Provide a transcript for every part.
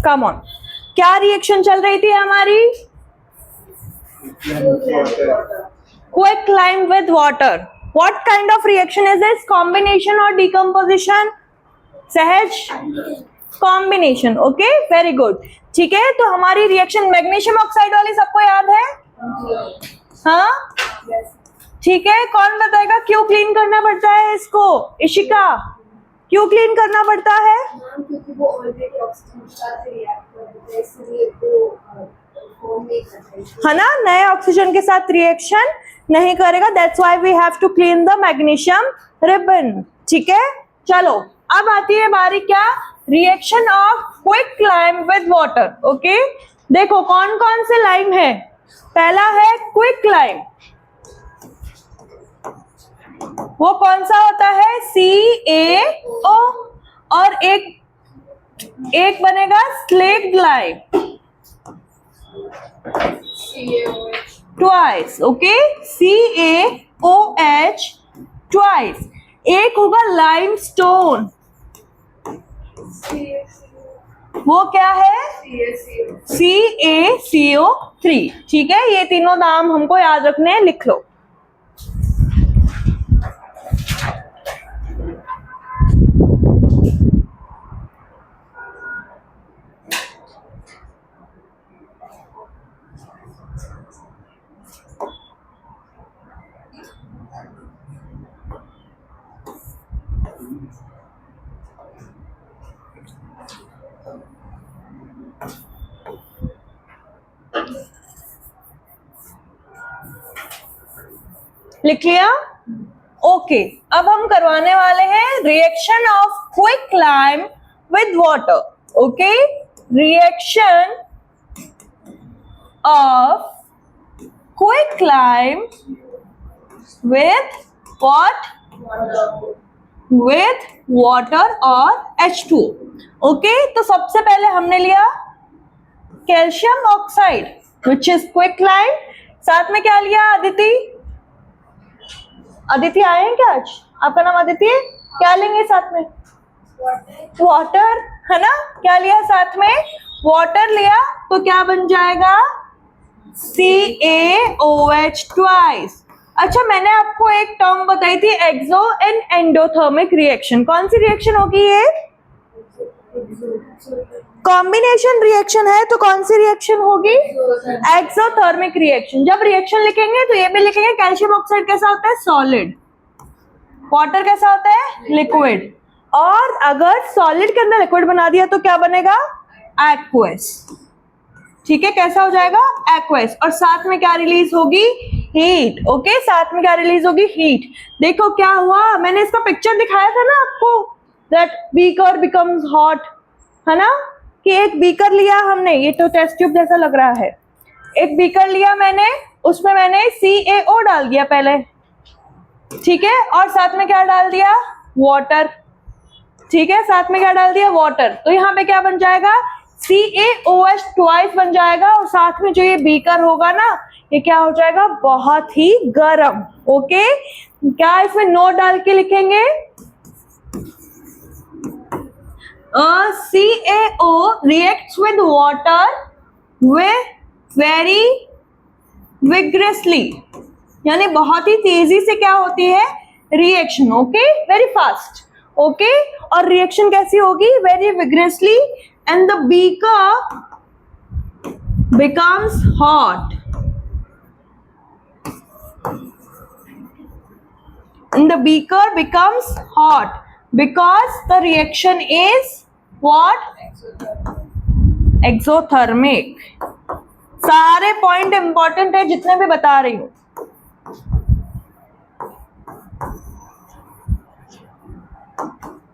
Come on, क्या reaction चल रही थी हमारी? Quicklime with water. What kind of reaction is this? Combination or decomposition? सहज कॉम्बिनेशन. Okay, very good. ठीक है, तो हमारी रिएक्शन मैग्नीशियम ऑक्साइड वाली सबको याद है? हाँ, ठीक है. कौन बताएगा क्यों क्लीन करना पड़ता है इसको? इशिका, क्यों क्लीन करना पड़ता है? क्योंकि वो ऑलरेडी ऑक्सीजन के साथ रिएक्ट कर रहा है, इसलिए वो है ना, नए ऑक्सीजन के साथ रिएक्शन नहीं करेगा. That's why we have to clean the magnesium ribbon. ठीक है, चलो अब आती है बारी क्या? Reaction of quicklime with water. Okay, देखो कौन कौन से लाइम है. पहला है क्विकलाइम. वो कौन सा होता है? CaO. और एक बनेगा slaked lime twice. Okay, CaOH twice. एक होगा लाइमस्टोन. वो क्या है? CaCO3. ठीक है, ये तीनों नाम हमको याद रखने हैं, लिख लो. लिख लिया? ओके, अब हम करवाने वाले हैं reaction of quicklime with water. Okay, reaction of quicklime with what? With water और H2. ओके, तो सबसे पहले हमने लिया calcium oxide which is quicklime. साथ में क्या लिया? अदिति आए हैं क्या आज? आपका नाम अदिति है? क्या लेंगे साथ में? वाटर, है ना. क्या लिया साथ में? वाटर लिया. तो क्या बन जाएगा? CaOH twice. अच्छा, मैंने आपको एक टर्म बताई थी, एक्सो एंड एंडोथर्मिक रिएक्शन. कौन सी रिएक्शन होगी ये? कॉम्बिनेशन रिएक्शन है, तो कौन सी रिएक्शन होगी? Exothermic reaction. जब रिएक्शन लिखेंगे तो ये भी लिखेंगे कैल्शियम ऑक्साइड कैसा होता है? सॉलिड. वाटर कैसा होता है? लिक्विड. और अगर सॉलिड के अंदर लिक्विड बना दिया तो क्या बनेगा? एक्वस. ठीक है, कैसा हो जाएगा? एक्वस. और साथ में क्या रिलीज होगी? हीट. ओके, साथ में क्या रिलीज होगी? हीट. देखो क्या हुआ, मैंने इसका पिक्चर दिखाया था ना आपको, दैट बीकर बिकम्स हॉट, है ना. कि एक बीकर लिया हमने, ये तो टेस्ट ट्यूब जैसा लग रहा है. एक बीकर लिया मैंने, उसमें मैंने CaO डाल दिया पहले. ठीक है, और साथ में क्या डाल दिया? वाटर. ठीक है, साथ में क्या डाल दिया? वाटर. तो यहाँ पे क्या बन जाएगा? CaOH ट्वाइस बन जाएगा. और साथ में जो ये बीकर होगा ना, ये क्या हो जाएगा? बहुत ही गर्म. ओके, क्या इसमें नोट डाल के लिखेंगे? CaO reacts with water with very vigorously. यानी बहुत ही तेजी से क्या होती है? Reaction. Okay, very fast. Okay, और रिएक्शन कैसी होगी? Very vigorously, and the beaker becomes hot. And the beaker becomes hot because the reaction is what? Exothermic. सारे पॉइंट इंपॉर्टेंट है जितने भी बता रही हूं.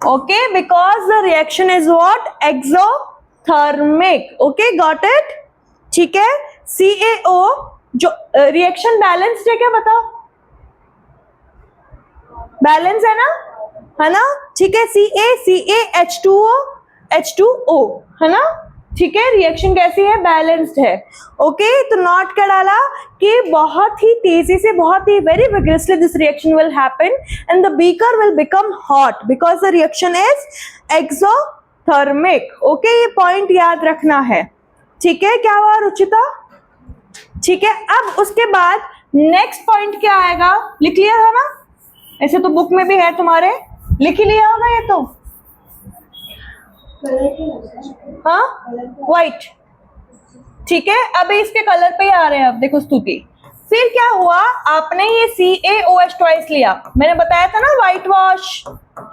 Okay, because the reaction is what? Exothermic. Okay, got it? ठीक है, CaO जो रिएक्शन बैलेंस्ड है क्या? बताओ, बैलेंस है ना, है ना. ठीक है, Ca H2O, है ना. ठीक है, रिएक्शन कैसी है? बैलेंस्ड है. ओके, तो नोट क्या डाला कि बहुत ही तेजी से, बहुत ही very vigorously this reaction will happen and the beaker will become hot because the reaction is thermic. Okay, ये पॉइंट याद रखना है। ठीक है, क्या हुआ रुचिता? ठीक है, अब उसके बाद नेक्स्ट पॉइंट क्या आएगा, लिख लिया था ना? ऐसे तो बुक में भी है तुम्हारे, लिख ही लिया होगा ये तो। कलर क्या होता है? हाँ, व्हाइट। ठीक है, अभी इसके कलर पे ही आ रहे हैं। अब देखो स्तुति, फिर क्या हुआ, आपने ये CaOH ट्वाइस लिया, मैंने बताया था ना, व्हाइट वॉश,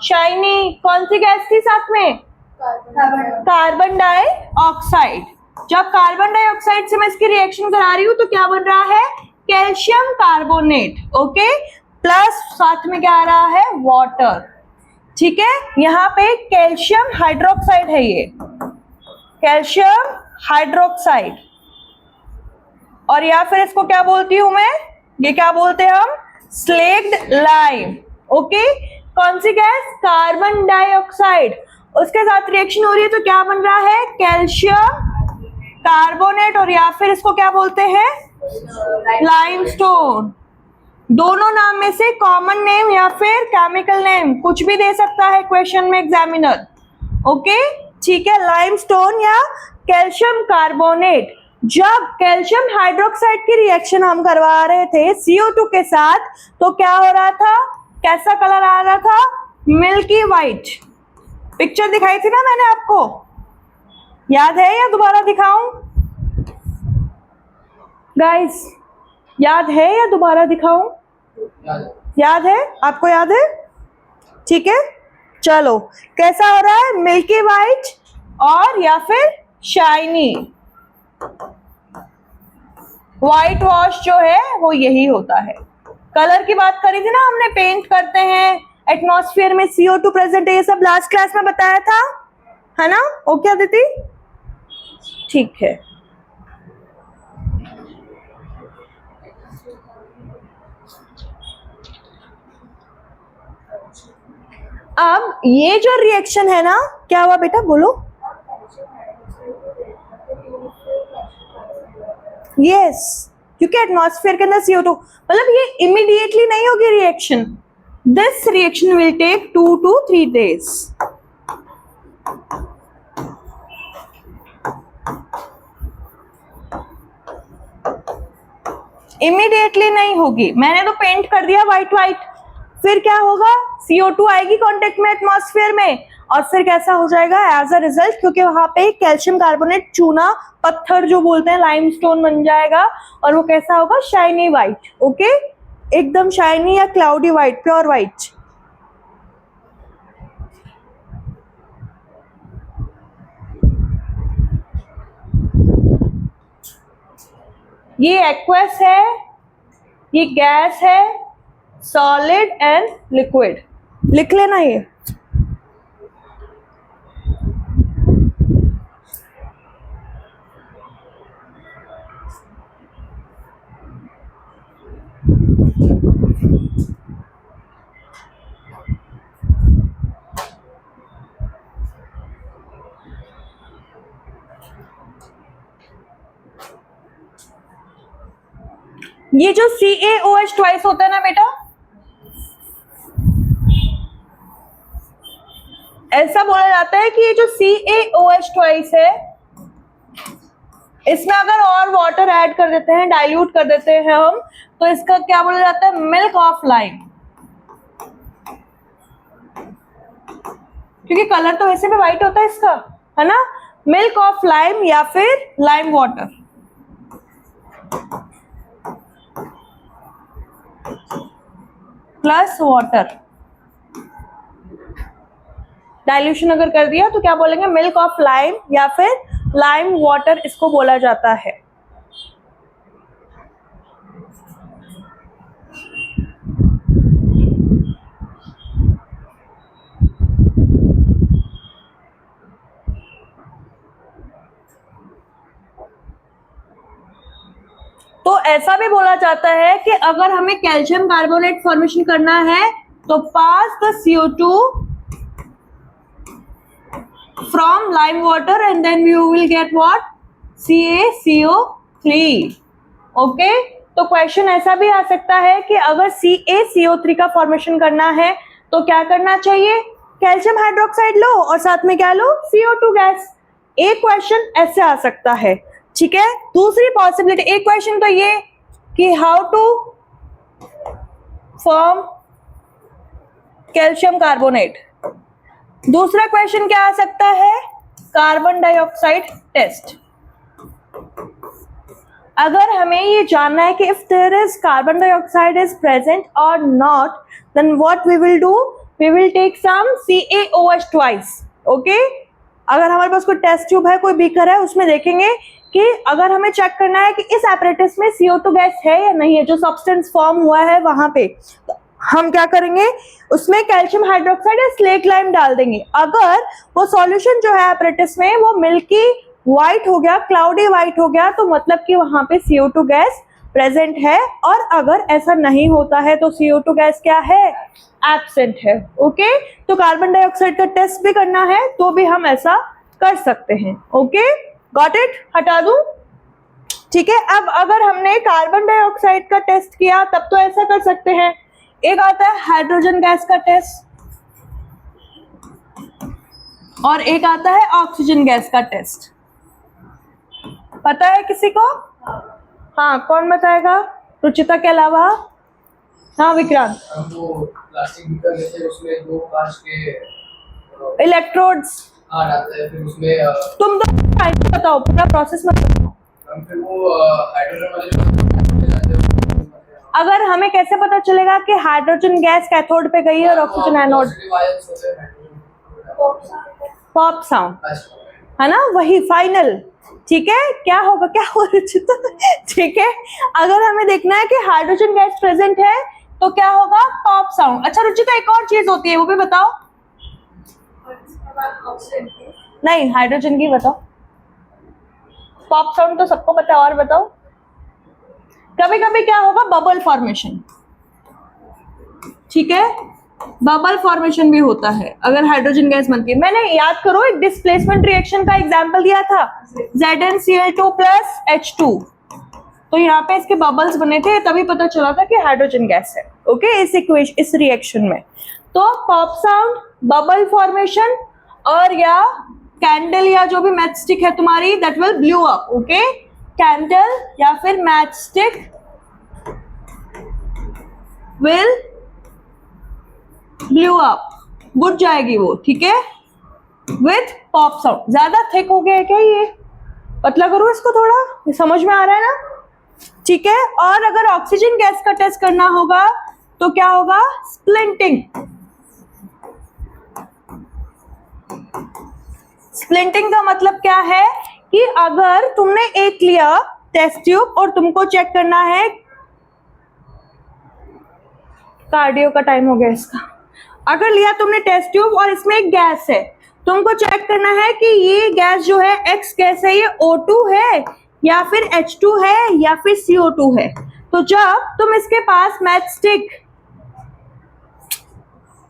शाइनी, कौन सी गैस थी साथ में? Carbon dioxide. जब कार्बन डाइऑक्साइड से मैं इसकी रिएक्शन करा रही हूं तो क्या बन रहा है? Calcium carbonate. ओके, प्लस साथ में क्या आ रहा है? वाटर। ठीक है, यहाँ पे कैल्शियम हाइड्रोक्साइड है, ये कैल्शियम हाइड्रोक्साइड। और या फिर इसको क्या बोलती हूं मैं, ये क्या बोलते हैं हम? Slaked lime. ओके, कौन सी गैस? Carbon dioxide. उसके साथ रिएक्शन हो रही है तो क्या बन रहा है? Calcium carbonate. और या फिर इसको क्या बोलते हैं? लाइमस्टोन। दोनों नाम में से कॉमन नेम या फिर केमिकल नेम कुछ भी दे सकता है क्वेश्चन में एग्जामिनर। ओके, ठीक है, लाइमस्टोन या कैल्शियम कार्बोनेट। जब कैल्शियम हाइड्रोक्साइड की रिएक्शन हम करवा रहे थे CO2 के साथ तो क्या हो रहा था? कैसा कलर आ रहा था? Milky white. पिक्चर दिखाई थी ना मैंने आपको, याद है या दोबारा दिखाऊं? गाइस, याद है या दोबारा दिखाऊं? याद है? आपको याद है? ठीक है, चलो, कैसा हो रहा है? मिल्की व्हाइट और या फिर शाइनी। व्हाइट वॉश जो है वो यही होता है। कलर की बात करी थी ना हमने, पेंट करते हैं, एटमॉस्फेयर में CO2 प्रेजेंट है, ये सब लास्ट क्लास में बताया था, है ना? ओके अदिति, ठीक है। अब ये जो रिएक्शन है ना, क्या हुआ बेटा, बोलो? यस, क्योंकि एटमॉस्फेयर के अंदर CO2, मतलब ये इमीडिएटली नहीं होगी reaction. This reaction will take 2 to 3 days। Immediately नहीं होगी। मैंने तो पेंट कर दिया व्हाइट व्हाइट, फिर क्या होगा? CO2 आएगी कांटेक्ट में एटमॉस्फेयर में, और फिर कैसा हो जाएगा एज अ रिजल्ट, क्योंकि वहां पे कैल्शियम कार्बोनेट, चूना पत्थर जो बोलते हैं, लाइमस्टोन बन जाएगा, और वो कैसा होगा? Shiny white. ओके, एकदम शाइनी या क्लाउडी व्हाइट, प्योर व्हाइट। ये एक्वस है, ये गैस है, सॉलिड एंड लिक्विड। लिख लेना ये। ये जो CaOH ट्वाइस होता है ना बेटा, ऐसा बोला जाता है कि ये जो CaOH ट्वाइस है, इसमें अगर और वाटर ऐड कर देते हैं, डाइल्यूट कर देते हैं हम, तो इसका क्या बोला जाता है? Milk of lime. क्योंकि कलर तो वैसे भी व्हाइट होता है इसका, है ना? मिल्क ऑफ लाइम या फिर lime water. Plus water, dilution अगर कर दिया तो क्या बोलेंगे? मिल्क ऑफ लाइम या फिर लाइम वाटर इसको बोला जाता है। तो ऐसा भी बोला जाता है कि अगर हमें कैल्शियम कार्बोनेट फॉर्मेशन करना है तो पास the CO2 from lime water and then you will get what? CaCO3। Okay, तो क्वेश्चन ऐसा भी आ सकता है कि अगर CaCO3 का फॉर्मेशन करना है तो क्या करना चाहिए? कैल्शियम हाइड्रोक्साइड लो और साथ में क्या लो, CO2 गैस। एक क्वेश्चन ऐसे आ सकता है, ठीक है। दूसरी पॉसिबिलिटी, एक क्वेश्चन तो ये कि how to form calcium carbonate. दूसरा क्वेश्चन क्या आ सकता है, कार्बन डाइऑक्साइड टेस्ट। अगर हमें ये जानना है कि if there is carbon dioxide is present और not, then what we will do, we will take some CaOH twice, okay. अगर हमारे पास कोई टेस्ट ट्यूब है, कोई बीकर है, उसमें देखेंगे कि अगर हमें चेक करना है कि इस एपरेटस में CO2 गैस है या नहीं है, जो सब्सटेंस फॉर्म हुआ है वहां पे, तो हम क्या करेंगे, उसमें कैल्शियम हाइड्रोक्साइड या स्लेट लाइम डाल देंगे। अगर वो सॉल्यूशन जो है एपरेटस में वो मिल्की व्हाइट हो गया, क्लाउडी व्हाइट हो गया, तो मतलब कि वहां पे CO2 गैस प्रेजेंट है। और अगर ऐसा नहीं होता है तो CO2 गैस क्या है, एब्सेंट है, ओके। तो कार्बन डाइऑक्साइड का टेस्ट भी करना है तो भी हम ऐसा कर सकते हैं, ओके। गॉट इट, हटा दूं, ठीक है। अब अगर हमने कार्बन डाइऑक्साइड का टेस्ट किया तब तो ऐसा कर सकते हैं। एक आता है हाइड्रोजन गैस का टेस्ट और एक आता है ऑक्सीजन गैस का टेस्ट। पता है किसी को? हाँ, कौन बताएगा रुचिता के अलावा? हाँ विक्रांत। वो प्लास्टिक बीकर लेते हैं, उसमें 2 कांच के इलेक्ट्रोड्स आ जाते हैं, फिर उसमें तुम तो बताओ, पूरा प्रोसेस मत बताओ। हम फिर वो हाइड्रोजन वाले जो जाते हैं, अगर हमें कैसे पता चलेगा कि हाइड्रोजन गैस कैथोड पे गई है और ऑक्सीजन एनोड? पॉजिटिव आयंस होते हैं हाइड्रोजन। पॉप साउंड है ना, वही फाइनल, ठीक है। क्या होगा, क्या हो रुचिता, ठीक है। अगर हमें देखना है कि हाइड्रोजन गैस प्रेजेंट है तो क्या होगा, पॉप साउंड। अच्छा रुचिता, एक और चीज होती है, वो भी बताओ। और इसके बाद ऑक्सीजन की नहीं, हाइड्रोजन की बताओ। पॉप साउंड तो सबको पता है, और बताओ। कभी कभी क्या होगा, बबल फॉर्मेशन, ठीक है। बबल फॉर्मेशन भी होता है अगर हाइड्रोजन गैस बनती है। मैंने, याद करो, एक डिस्प्लेसमेंट रिएक्शन का एग्जांपल दिया था, ZnCl2 प्लस H2। तो यहाँ पे इसके बबल्स बने थे, तभी पता चला था कि हाइड्रोजन गैस है, ओके। इस रिएक्शन में तो पॉप साउंड, बबल फॉर्मेशन, और या कैंडल या जो भी मैच स्टिक है तुम्हारी, that will blew up, okay. Candle या फिर match stick will blew up, बुझ जाएगी वो, ठीक है, विथ पॉप साउंड। ज्यादा थिक हो गया है क्या ये? पतला करो इसको थोड़ा, ये समझ में आ रहा है ना, ठीक है। और अगर ऑक्सीजन गैस का टेस्ट करना होगा तो क्या होगा, स्प्लिंटिंग। स्प्लिंटिंग का मतलब क्या है कि अगर तुमने एक लिया टेस्ट ट्यूब और तुमको चेक करना है, कार्डियो का टाइम हो गया इसका। अगर लिया तुमने टेस्ट ट्यूब और इसमें एक गैस है, तुमको चेक करना है कि ये गैस जो है एक्स गैस है, ये O2 है या फिर H2 है या फिर CO2 है। तो जब तुम इसके पास मैच स्टिक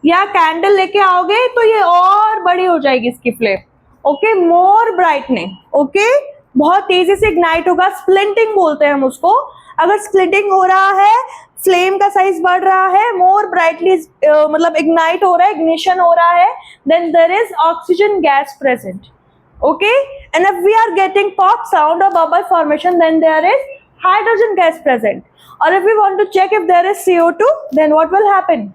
या कैंडल लेके आओगे तो ये और बड़ी हो जाएगी इसकी फ्लेम, ओके, मोर ब्राइटनिंग, ओके, बहुत तेजी से इग्नाइट होगा, स्प्लिंटिंग बोलते हैं हम उसको। अगर स्प्लिंटिंग हो रहा है, फ्लेम का साइज बढ़ रहा है, मोर ब्राइटली मतलब इग्नाइट हो रहा है, इग्निशन हो रहा है, then there is oxygen gas present, okay. And if we are getting pop sound और bubble formation, then there is hydrogen gas present. और if we want to check if there is CO2, then what will happen?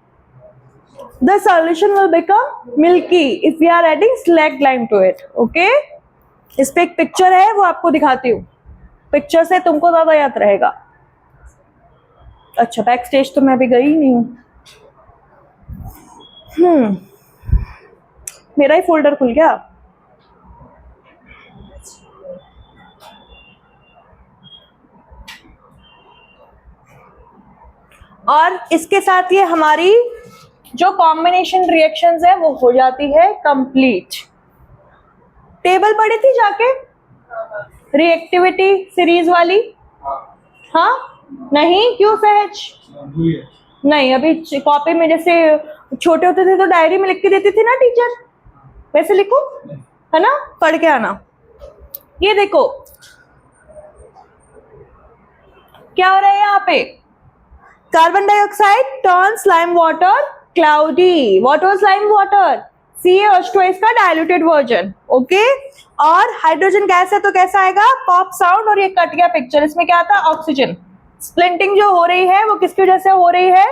The solution will become milky if we are adding slaked lime to it, okay? इस पे एक picture है, वो आपको दिखाती हूँ, picture से तुमको ज्यादा याद रहेगा। अच्छा, बैक स्टेज तो मैं अभी गई नहीं हूँ। मेरा ही फोल्डर खुल गया। और इसके साथ ये हमारी जो कॉम्बिनेशन रिएक्शंस है वो हो जाती है कंप्लीट। टेबल पढ़ी थी जाके, रिएक्टिविटी सीरीज वाली? हाँ, नहीं, क्यों सहज? नहीं, अभी कॉपी में जैसे छोटे होते थे तो डायरी में लिख के देती थी ना टीचर, वैसे लिखो, है ना, पढ़ के आना। ये देखो क्या हो रहा है यहाँ पे, carbon dioxide turns lime water cloudy. What was lime water? CaH2 इसका डाइल्यूटेड वर्जन, ओके। और हाइड्रोजन गैस है तो कैसा आएगा, पॉप साउंड। और ये कट गया पिक्चर, इसमें क्या आता है, ऑक्सीजन। स्प्लिंटिंग जो हो रही है वो किसकी वजह से हो रही है,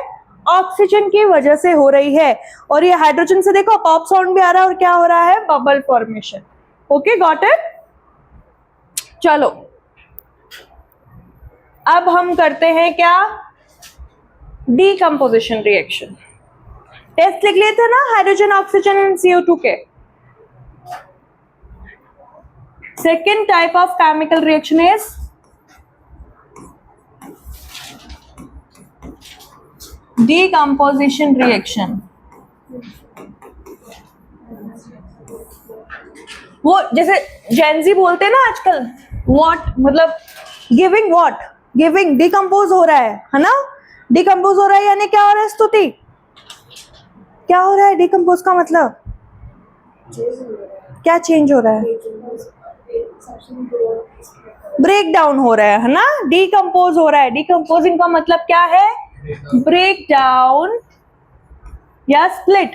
ऑक्सीजन की वजह से हो रही है। और ये हाइड्रोजन से देखो पॉप साउंड भी आ रहा है और क्या हो रहा है, bubble formation. Okay, got it. चलो अब हम करते हैं क्या, डीकंपोजिशन रिएक्शन। टेस्ट लिख लिए थे ना, हाइड्रोजन ऑक्सीजन एंड CO2 के। Second type of chemical reaction is decomposition reaction. वो जैसे जेंजी बोलते हैं ना आजकल, व्हाट मतलब गिविंग, व्हाट गिविंग, डिकम्पोज हो रहा है ना। डिकम्पोज हो रहा है यानी क्या हो रहा है, स्तुति क्या हो रहा है, डिकम्पोज का मतलब क्या चेंज हो रहा है, ब्रेक डाउन हो रहा है ना, डिकम्पोज हो रहा है। डिकम्पोजिंग का मतलब क्या है, ब्रेक डाउन या स्प्लिट,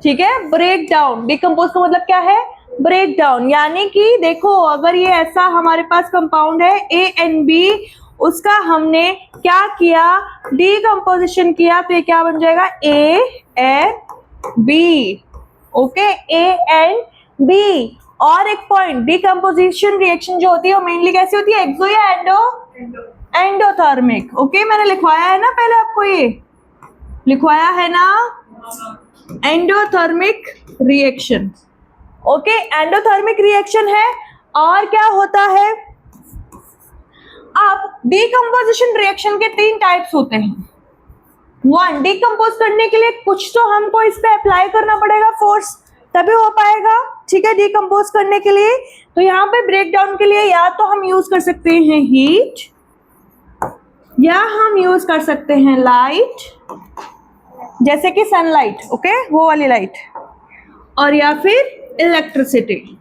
ठीक है। ब्रेक डाउन, डिकम्पोज का मतलब क्या है, ब्रेक डाउन। यानी कि देखो अगर ये ऐसा हमारे पास कंपाउंड है ANB, उसका हमने क्या किया, डीकम्पोजिशन किया, तो ये क्या बन जाएगा, ANB, ओके, ANB। और एक पॉइंट, डीकम्पोजिशन रिएक्शन जो होती है वो मेनली कैसी होती है, एक्सो या एंडोथर्मिक। ओके, मैंने लिखवाया है ना पहले आपको, ये लिखवाया है ना, endothermic reaction. Okay, endothermic reaction है। और क्या होता है, अब डीकंपोजिशन रिएक्शन के 3 टाइप्स होते हैं। 1, डीकंपोज करने के लिए कुछ तो हमको इस पे अप्लाई करना पड़ेगा फोर्स, तभी हो पाएगा, ठीक है, डीकंपोज करने के लिए। तो यहाँ पे ब्रेक डाउन के लिए या तो हम यूज कर सकते हैं हीट, या हम यूज कर सकते हैं लाइट, जैसे कि सनलाइट, ओके, वो वाली लाइट, और या फिर इलेक्ट्रिसिटी।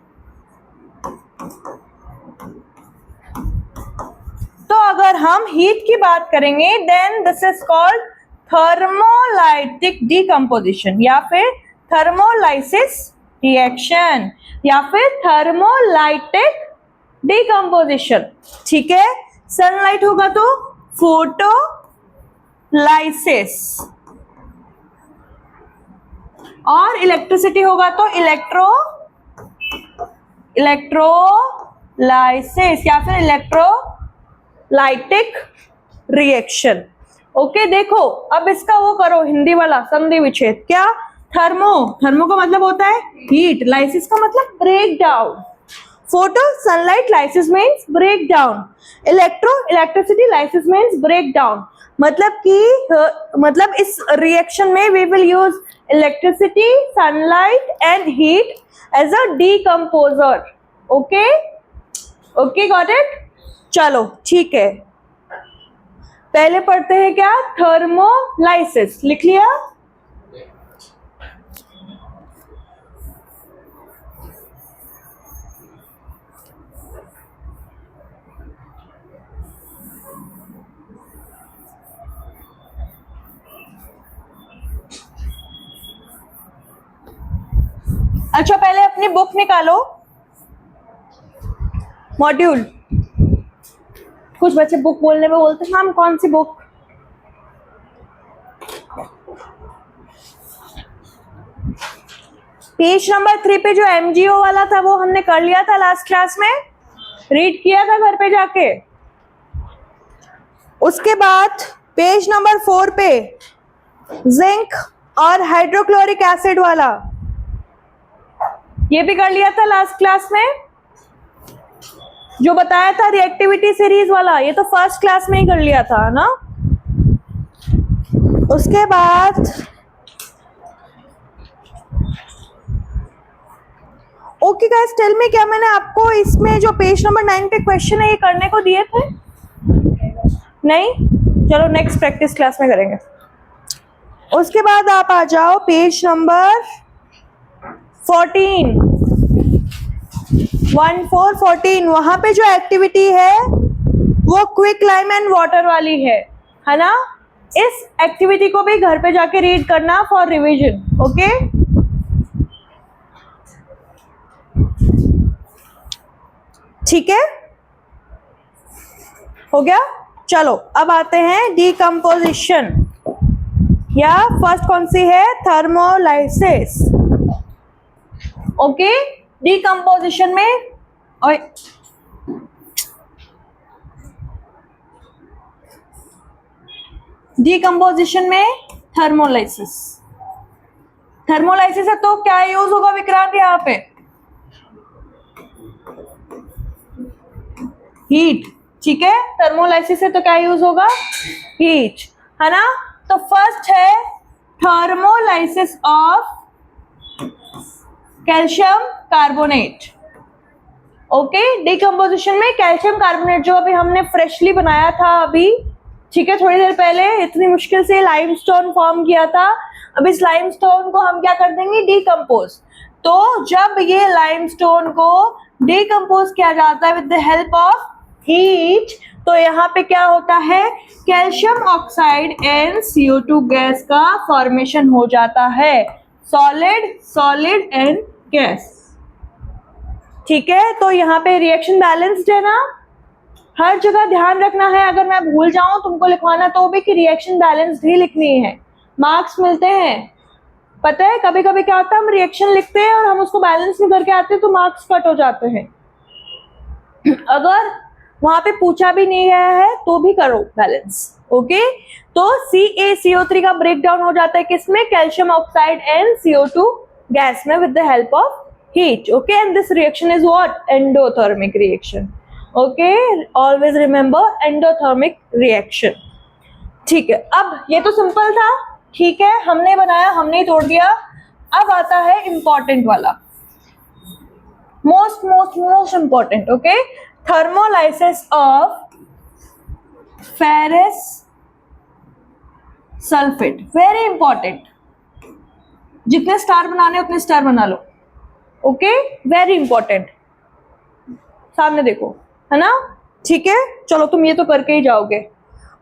तो अगर हम हीट की बात करेंगे then this is called thermolytic decomposition, या फिर थर्मोलाइसिस रिएक्शन, या फिर थर्मोलाइटिक डीकंपोजिशन, ठीक है। सनलाइट होगा तो फोटोलाइसिस, और इलेक्ट्रिसिटी होगा तो इलेक्ट्रोलाइसिस या फिर इलेक्ट्रोलाइटिक रिएक्शन। ओके, देखो अब इसका वो करो हिंदी वाला संधि विच्छेद। क्या, थर्मो का मतलब होता है हीट, लाइसिस का मतलब break down, photo sunlight, lysis means break down, electricity, lysis means break down. मतलब कि मतलब इस रिएक्शन में we will use electricity, sunlight and heat as a decomposer. Okay, got it. चलो ठीक है, पहले पढ़ते हैं क्या, थर्मोलाइसिस। लिख लिया, अच्छा पहले अपनी बुक निकालो, मॉड्यूल। कुछ बच्चे बुक बोलने में बोलते हैं मैम कौन सी बुक, पेज नंबर 3 पे जो MGO वाला था वो हमने कर लिया था लास्ट क्लास में, रीड किया था घर पे जाके। उसके बाद पेज नंबर 4 पे जिंक और हाइड्रोक्लोरिक एसिड वाला ये भी कर लिया था लास्ट क्लास में। जो बताया था रिएक्टिविटी सीरीज वाला, ये तो फर्स्ट क्लास में ही कर लिया था ना। उसके बाद ओके गाइस, टेल मी, क्या मैंने आपको इसमें जो पेज नंबर 9 पे क्वेश्चन है ये करने को दिए थे? नहीं, चलो नेक्स्ट प्रैक्टिस क्लास में करेंगे। उसके बाद आप आ जाओ पेज नंबर 14, 14, वहां पे जो एक्टिविटी है वो क्विक लाइम एंड वाटर वाली है ना। इस एक्टिविटी को भी घर पे जाके रीड करना फॉर रिवीजन। ओके, ठीक है, हो गया। चलो अब आते हैं डिकम्पोजिशन, या फर्स्ट कौन सी है, थर्मोलाइसिस। ओके, डिकम्पोजिशन में डिकम्पोजिशन में थर्मोलाइसिस, थर्मोलाइसिस है तो क्या यूज होगा विक्रांत यहाँ पे, हीट। ठीक है, थर्मोलाइसिस है तो क्या यूज होगा, हीट, है ना। तो फर्स्ट है thermolysis of calcium carbonate. Okay, decomposition में कैल्शियम कार्बोनेट जो अभी हमने फ्रेशली बनाया था अभी, ठीक है, थोड़ी देर पहले इतनी मुश्किल से लाइमस्टोन फॉर्म किया था, अब इस लाइमस्टोन को हम क्या कर देंगे, डिकम्पोज। तो जब ये लाइमस्टोन को डिकम्पोज किया जाता है with the help of heat, तो यहाँ पे क्या होता है, calcium oxide and CO2 gas का फॉर्मेशन हो जाता है, सॉलिड एंड गैस। ठीक है, तो यहाँ पे रिएक्शन बैलेंस्ड है ना, हर जगह ध्यान रखना है, अगर मैं भूल जाऊं तुमको लिखवाना तो भी कि रिएक्शन बैलेंस्ड ही लिखनी है, मार्क्स मिलते हैं। पता है कभी कभी क्या होता है, हम रिएक्शन लिखते हैं और हम उसको बैलेंस नहीं करके आते तो मार्क्स कट हो जाते हैं। अगर वहां पे पूछा भी नहीं गया है तो भी करो बैलेंस। ओके, तो CaCO3 का ब्रेक डाउन हो जाता है किसमें, calcium oxide and CO2 gas में with the help of heat. Okay, and this reaction is what, endothermic reaction. Okay, always remember endothermic reaction. ठीक है, अब ये तो सिंपल था, ठीक है, हमने बनाया, हमने तोड़ दिया। अब आता है इंपॉर्टेंट वाला, most important. Okay, thermolysis of ferrous sulphate, very important. जितने स्टार बनाने उतने स्टार बना लो। ओके, वेरी इंपॉर्टेंट, सामने देखो, है ना। ठीक है, चलो तुम ये तो करके ही जाओगे।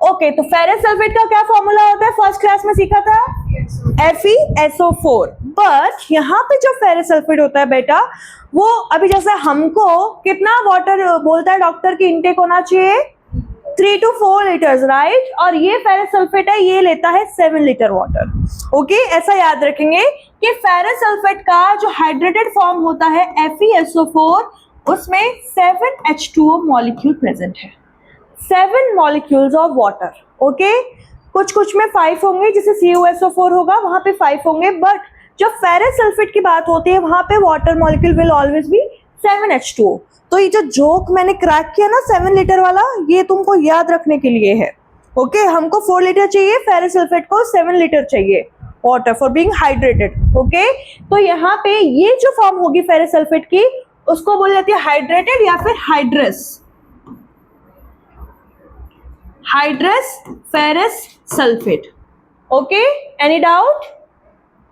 ओके, तो फेरस सल्फेट का क्या फॉर्मूला होता है, फर्स्ट क्लास में सीखा था, FeSO4। बट यहाँ पे जो फेरस सल्फेट होता है बेटा, वो अभी जैसे हमको कितना वाटर बोलता है डॉक्टर की इनटेक होना चाहिए, 3 to 4 लीटर्स, राइट। और ये फेरस सल्फेट है, ये लेता है 7 लीटर वाटर। ओके, ऐसा याद रखेंगे कि फेरस सल्फेट का जो हाइड्रेटेड फॉर्म होता है FeSO4, उसमें 7H2O मॉलिक्यूल प्रेजेंट है, 7 मॉलिक्यूल्स ऑफ वाटर। ओके, कुछ में 5 होंगे, जैसे CuSO4 होगा वहां पे 5 होंगे, बट जब फेरस सल्फेट की बात होती है वहां पे water molecule will always be 7H2O। तो ये जो जोक मैंने क्रैक किया ना 7 लीटर वाला, ये तुमको याद रखने के लिए है। ओके, हमको 4 लीटर चाहिए, फेरस सल्फेट को 7 लीटर चाहिए water for being hydrated. Okay, तो यहाँ पे ये जो फॉर्म होगी फेरस सल्फेट की, उसको बोल जाती है हाइड्रेटेड या फिर hydrous ferrous sulphate. Okay, any doubt?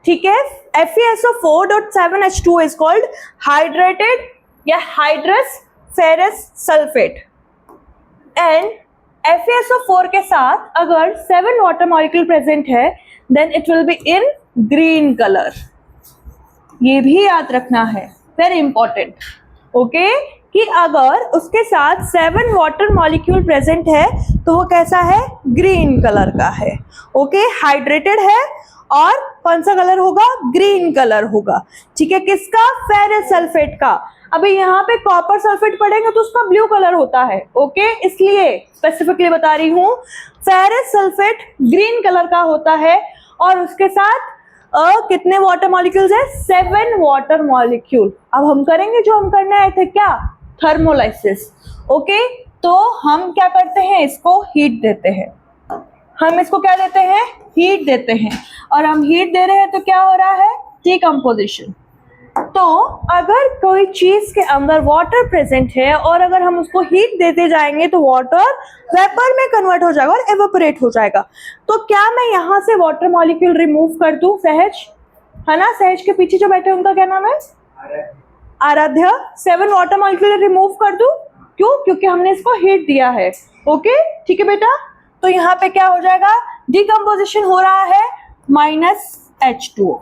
ठीक है, FeSO4.7H2 इज कॉल्ड हाइड्रेटेड या hydrous ferrous sulphate. And FeSO4 के साथ अगर 7 वाटर मॉलिक्यूल प्रेजेंट है, then it will be in green colour. ये भी याद रखना है, वेरी इंपॉर्टेंट। ओके, कि अगर उसके साथ 7 वाटर मॉलिक्यूल प्रेजेंट है तो वो कैसा है, ग्रीन कलर का है। ओके, हाइड्रेटेड है और कौन सा कलर होगा, ग्रीन कलर होगा। ठीक है, किसका, फेरस सल्फेट का। अभी यहाँ पे कॉपर सल्फेट पढ़ेंगे तो उसका ब्लू कलर होता है। ओके, इसलिए स्पेसिफिकली बता रही हूँ, फेरस सल्फेट ग्रीन कलर का होता है और उसके साथ कितने वाटर मॉलिक्यूल्स है, 7 वाटर मॉलिक्यूल। अब हम करेंगे जो हम करने आए थे, क्या, थर्मोलाइसिस। ओके, तो हम क्या करते हैं, इसको हीट देते हैं, हम इसको क्या देते हैं, हीट देते हैं। और हम हीट दे रहे हैं तो क्या हो रहा है, डिकम्पोजिशन। तो अगर कोई चीज के अंदर वाटर प्रेजेंट है और अगर हम उसको हीट देते जाएंगे तो वाटर वेपर में कन्वर्ट हो जाएगा और एवेपोरेट हो जाएगा। तो क्या मैं यहाँ से वाटर मॉलिक्यूल रिमूव कर दूं, सहज, है ना, सहज के पीछे जो बैठे उनका क्या नाम है, आराध्या। 7 वाटर मॉलिक्यूल रिमूव कर दूं, क्यों, क्योंकि हमने इसको हीट दिया है। ओके, ठीक है बेटा, तो यहाँ पे क्या हो जाएगा, डिकम्पोजिशन हो रहा है -H2O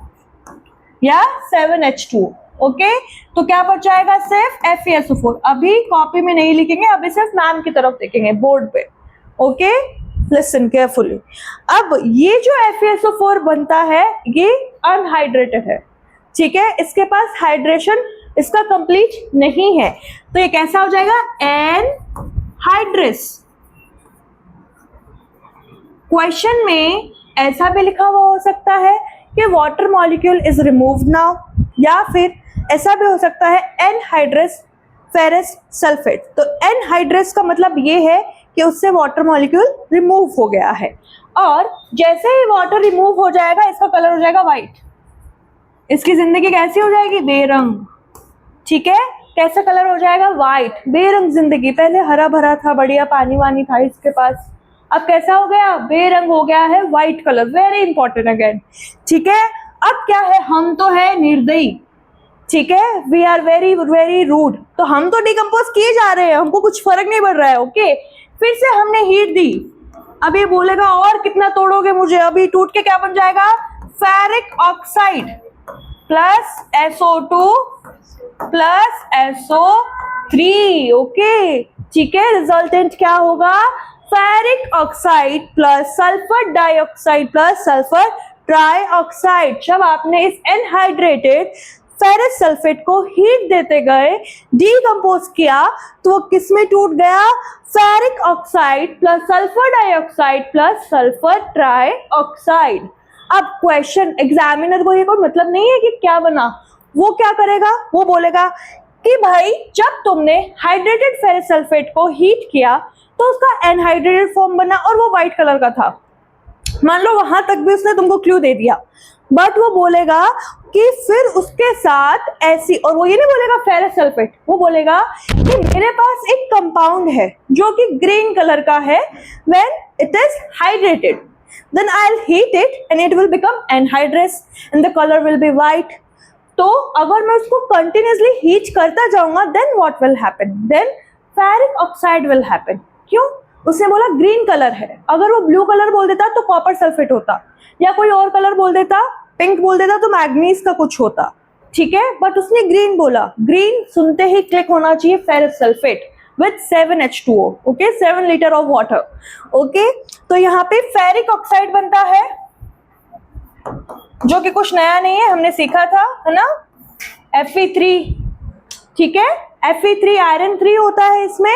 या 7H2O। ओके तो क्या बच जाएगा सिर्फ FeSO4। अभी कॉपी में नहीं लिखेंगे, अभी सिर्फ मैम की तरफ देखेंगे बोर्ड पे। Okay listen carefully. अब ये जो FeSO4 बनता है ये अनहाइड्रेटेड है, ठीक है, इसके पास हाइड्रेशन इसका कंप्लीट नहीं है, तो ये कैसा हो जाएगा एनहाइड्रस। क्वेश्चन में ऐसा भी लिखा हुआ हो सकता है कि water molecule is removed now, या फिर ऐसा भी हो सकता है एनहाइड्रस फेरस सल्फेट। तो एनहाइड्रस का मतलब ये है कि उससे वाटर मॉलिक्यूल रिमूव हो गया है, और जैसे ही वाटर रिमूव हो जाएगा इसका कलर हो जाएगा व्हाइट। इसकी जिंदगी कैसी हो जाएगी, बेरंग, ठीक है, कैसा कलर हो जाएगा, व्हाइट, बेरंग जिंदगी। पहले हरा भरा था, बढ़िया पानी वानी था इसके पास, अब कैसा हो गया, बेरंग हो गया है, white colour, very important again, ठीक है। अब क्या है, हम तो है निर्दयी, ठीक है, we are very very rude, तो हम तो डिकम्पोज किए जा रहे हैं, हमको कुछ फर्क नहीं पड़ रहा है। ओके फिर से हमने हीट दी, अब ये बोलेगा और कितना तोड़ोगे मुझे, अभी टूट के क्या बन जाएगा, ferric oxide plus SO2 plus SO3। Okay ठीक है, रिजल्टेंट क्या होगा, ferric oxide plus sulphur dioxide plus sulphur trioxide. जब आपने इस एनहाइड्रेटेड फेरस सल्फेट को हीट देते गए, डीकंपोज किया, तो वो किस में टूट गया, ferric oxide plus sulphur dioxide plus sulphur trioxide. अब क्वेश्चन एग्जामिनर को ये कोई मतलब नहीं है कि क्या बना, वो क्या करेगा, वो बोलेगा कि भाई जब तुमने हाइड्रेटेड फेरस सल्फेट को हीट किया तो उसका एनहाइड्रेटेड फॉर्म बना और वो व्हाइट कलर का था। मान लो वहां तक भी उसने तुमको क्लू दे दिया, बट वो बोलेगा कि फिर उसके साथ ऐसी, और वो ये नहीं बोलेगा फेरस सल्फेट, वो बोलेगा कि मेरे पास एक कंपाउंड है जो कि ग्रीन कलर का है, when it is hydrated then I'll heat it and it will become anhydrous and the color will be white। तो अगर मैं उसको continuously heat करता जाऊंगा then what will happen, then ferric oxide will happen। क्यों, उसने बोला ग्रीन कलर है, अगर वो ब्लू कलर बोल देता तो कॉपर सल्फेट होता, या कोई और कलर बोल देता, पिंक बोल देता तो मैग्नीज का कुछ होता, ठीक है, बट उसने ग्रीन बोला, ग्रीन सुनते ही क्लिक होना चाहिए ferrous sulphate with 7H2O, okay 7 litre of water. Okay तो यहाँ पे फेरिक ऑक्साइड बनता है, जो कि कुछ नया नहीं है, हमने सीखा था, है ना, Fe3, ठीक है, Fe3 आयरन 3 होता है इसमें,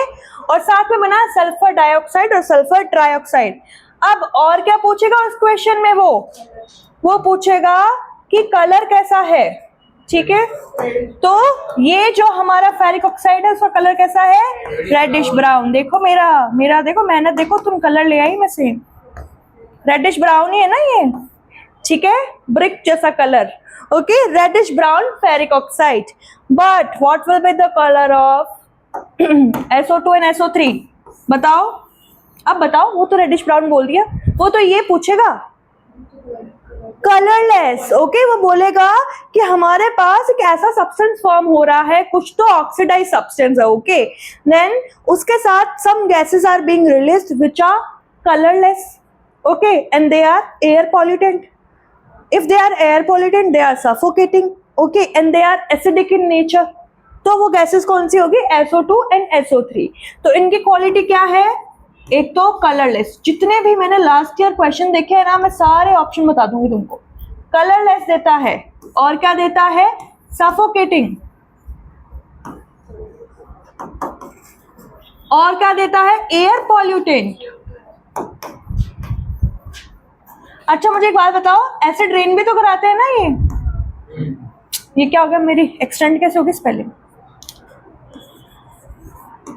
और साथ में बना सल्फर डाइऑक्साइड और सल्फर ट्राइऑक्साइड। अब और क्या पूछेगा उस क्वेश्चन में, वो पूछेगा कि कलर कैसा है, ठीक है, तो ये जो हमारा फेरिक ऑक्साइड है उसका कलर कैसा है, रेडिश ब्राउन। देखो मेरा देखो मेहनत, देखो तुम कलर ले आई में से, रेडिश ब्राउन ही है ना ये, ठीक है, ब्रिक जैसा colour. Okay reddish brown ferric oxide, but what will be the colour of SO2 and SO3, बताओ, अब बताओ, वो तो रेडिश ब्राउन बोल दिया, वो तो ये पूछेगा कलरलेस। ओके वो बोलेगा कि हमारे पास एक ऐसा सब्सटेंस फॉर्म हो रहा है, कुछ तो ऑक्सीडाइज सब्सटेंस है, ओके देन उसके साथ some gases are being released which are colourless, okay and they are air pollutant. If they are air pollutant they are suffocating, okay and they are acidic in nature. तो वो gases कौन सी होगी, SO2 and SO3। तो इनकी quality क्या है, एक तो कलरलेस, जितने भी मैंने लास्ट ईयर क्वेश्चन देखे हैं ना, मैं सारे ऑप्शन बता दूंगी तुमको। कलरलेस देता है, और क्या देता है, सफोकेटिंग, और क्या देता है, एयर पॉल्यूटेंट। अच्छा मुझे एक बात बताओ, एसिड रेन भी तो कराते हैं ना ये क्या हो गया, मेरी एक्सटेंड कैसे होगी स्पेलिंग,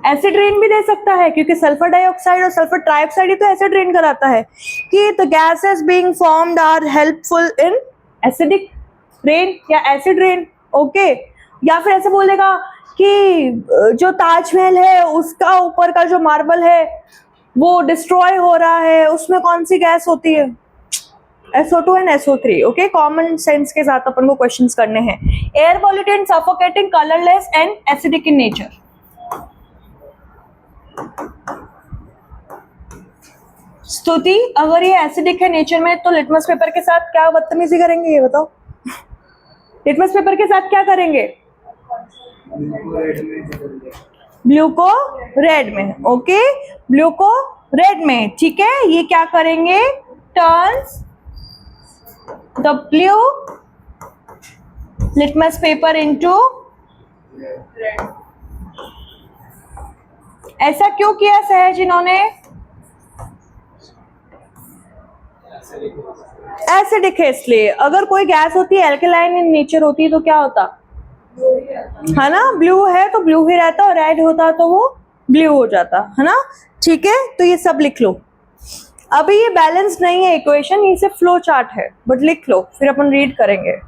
एसिड रेन भी दे सकता है, क्योंकि सल्फर डाइऑक्साइड और सल्फर ट्राइऑक्साइड ही तो एसिड रेन कराता है, कि the gases being formed are helpful in acidic rain या एसिड रेन। ओके या फिर ऐसे बोलेगा कि जो ताजमहल है उसका ऊपर का जो मार्बल है वो डिस्ट्रॉय हो रहा है, उसमें कौन सी गैस होती है, SO2 and SO3। Okay common sense के साथ अपन को क्वेश्चंस करने हैं। Air pollutant, suffocating, colourless and acidic in nature. स्तुति, अगर ये एसिडिक है नेचर में तो लिटमस पेपर के साथ क्या बदतमीजी करेंगे ये बताओ। लिटमस पेपर के साथ क्या करेंगे? उनको रेड में बदल दे। ब्लू को रेड में, ओके, ब्लू को रेड में, ठीक है। ये क्या करेंगे? Turns the blue litmus paper into red. ऐसा क्यों किया सहज इन्होंने? एसिडिक है इसलिए। अगर कोई गैस होती है एल्कलाइन इन नेचर होती तो क्या होता? है ना, ब्लू है तो ब्लू ही रहता, और रेड होता तो वो ब्लू हो जाता, है ना। ठीक है, तो ये सब लिख लो। अभी ये बैलेंस नहीं है इक्वेशन, ये सिर्फ फ्लो चार्ट है, बट लिख लो, फिर अपन रीड करेंगे।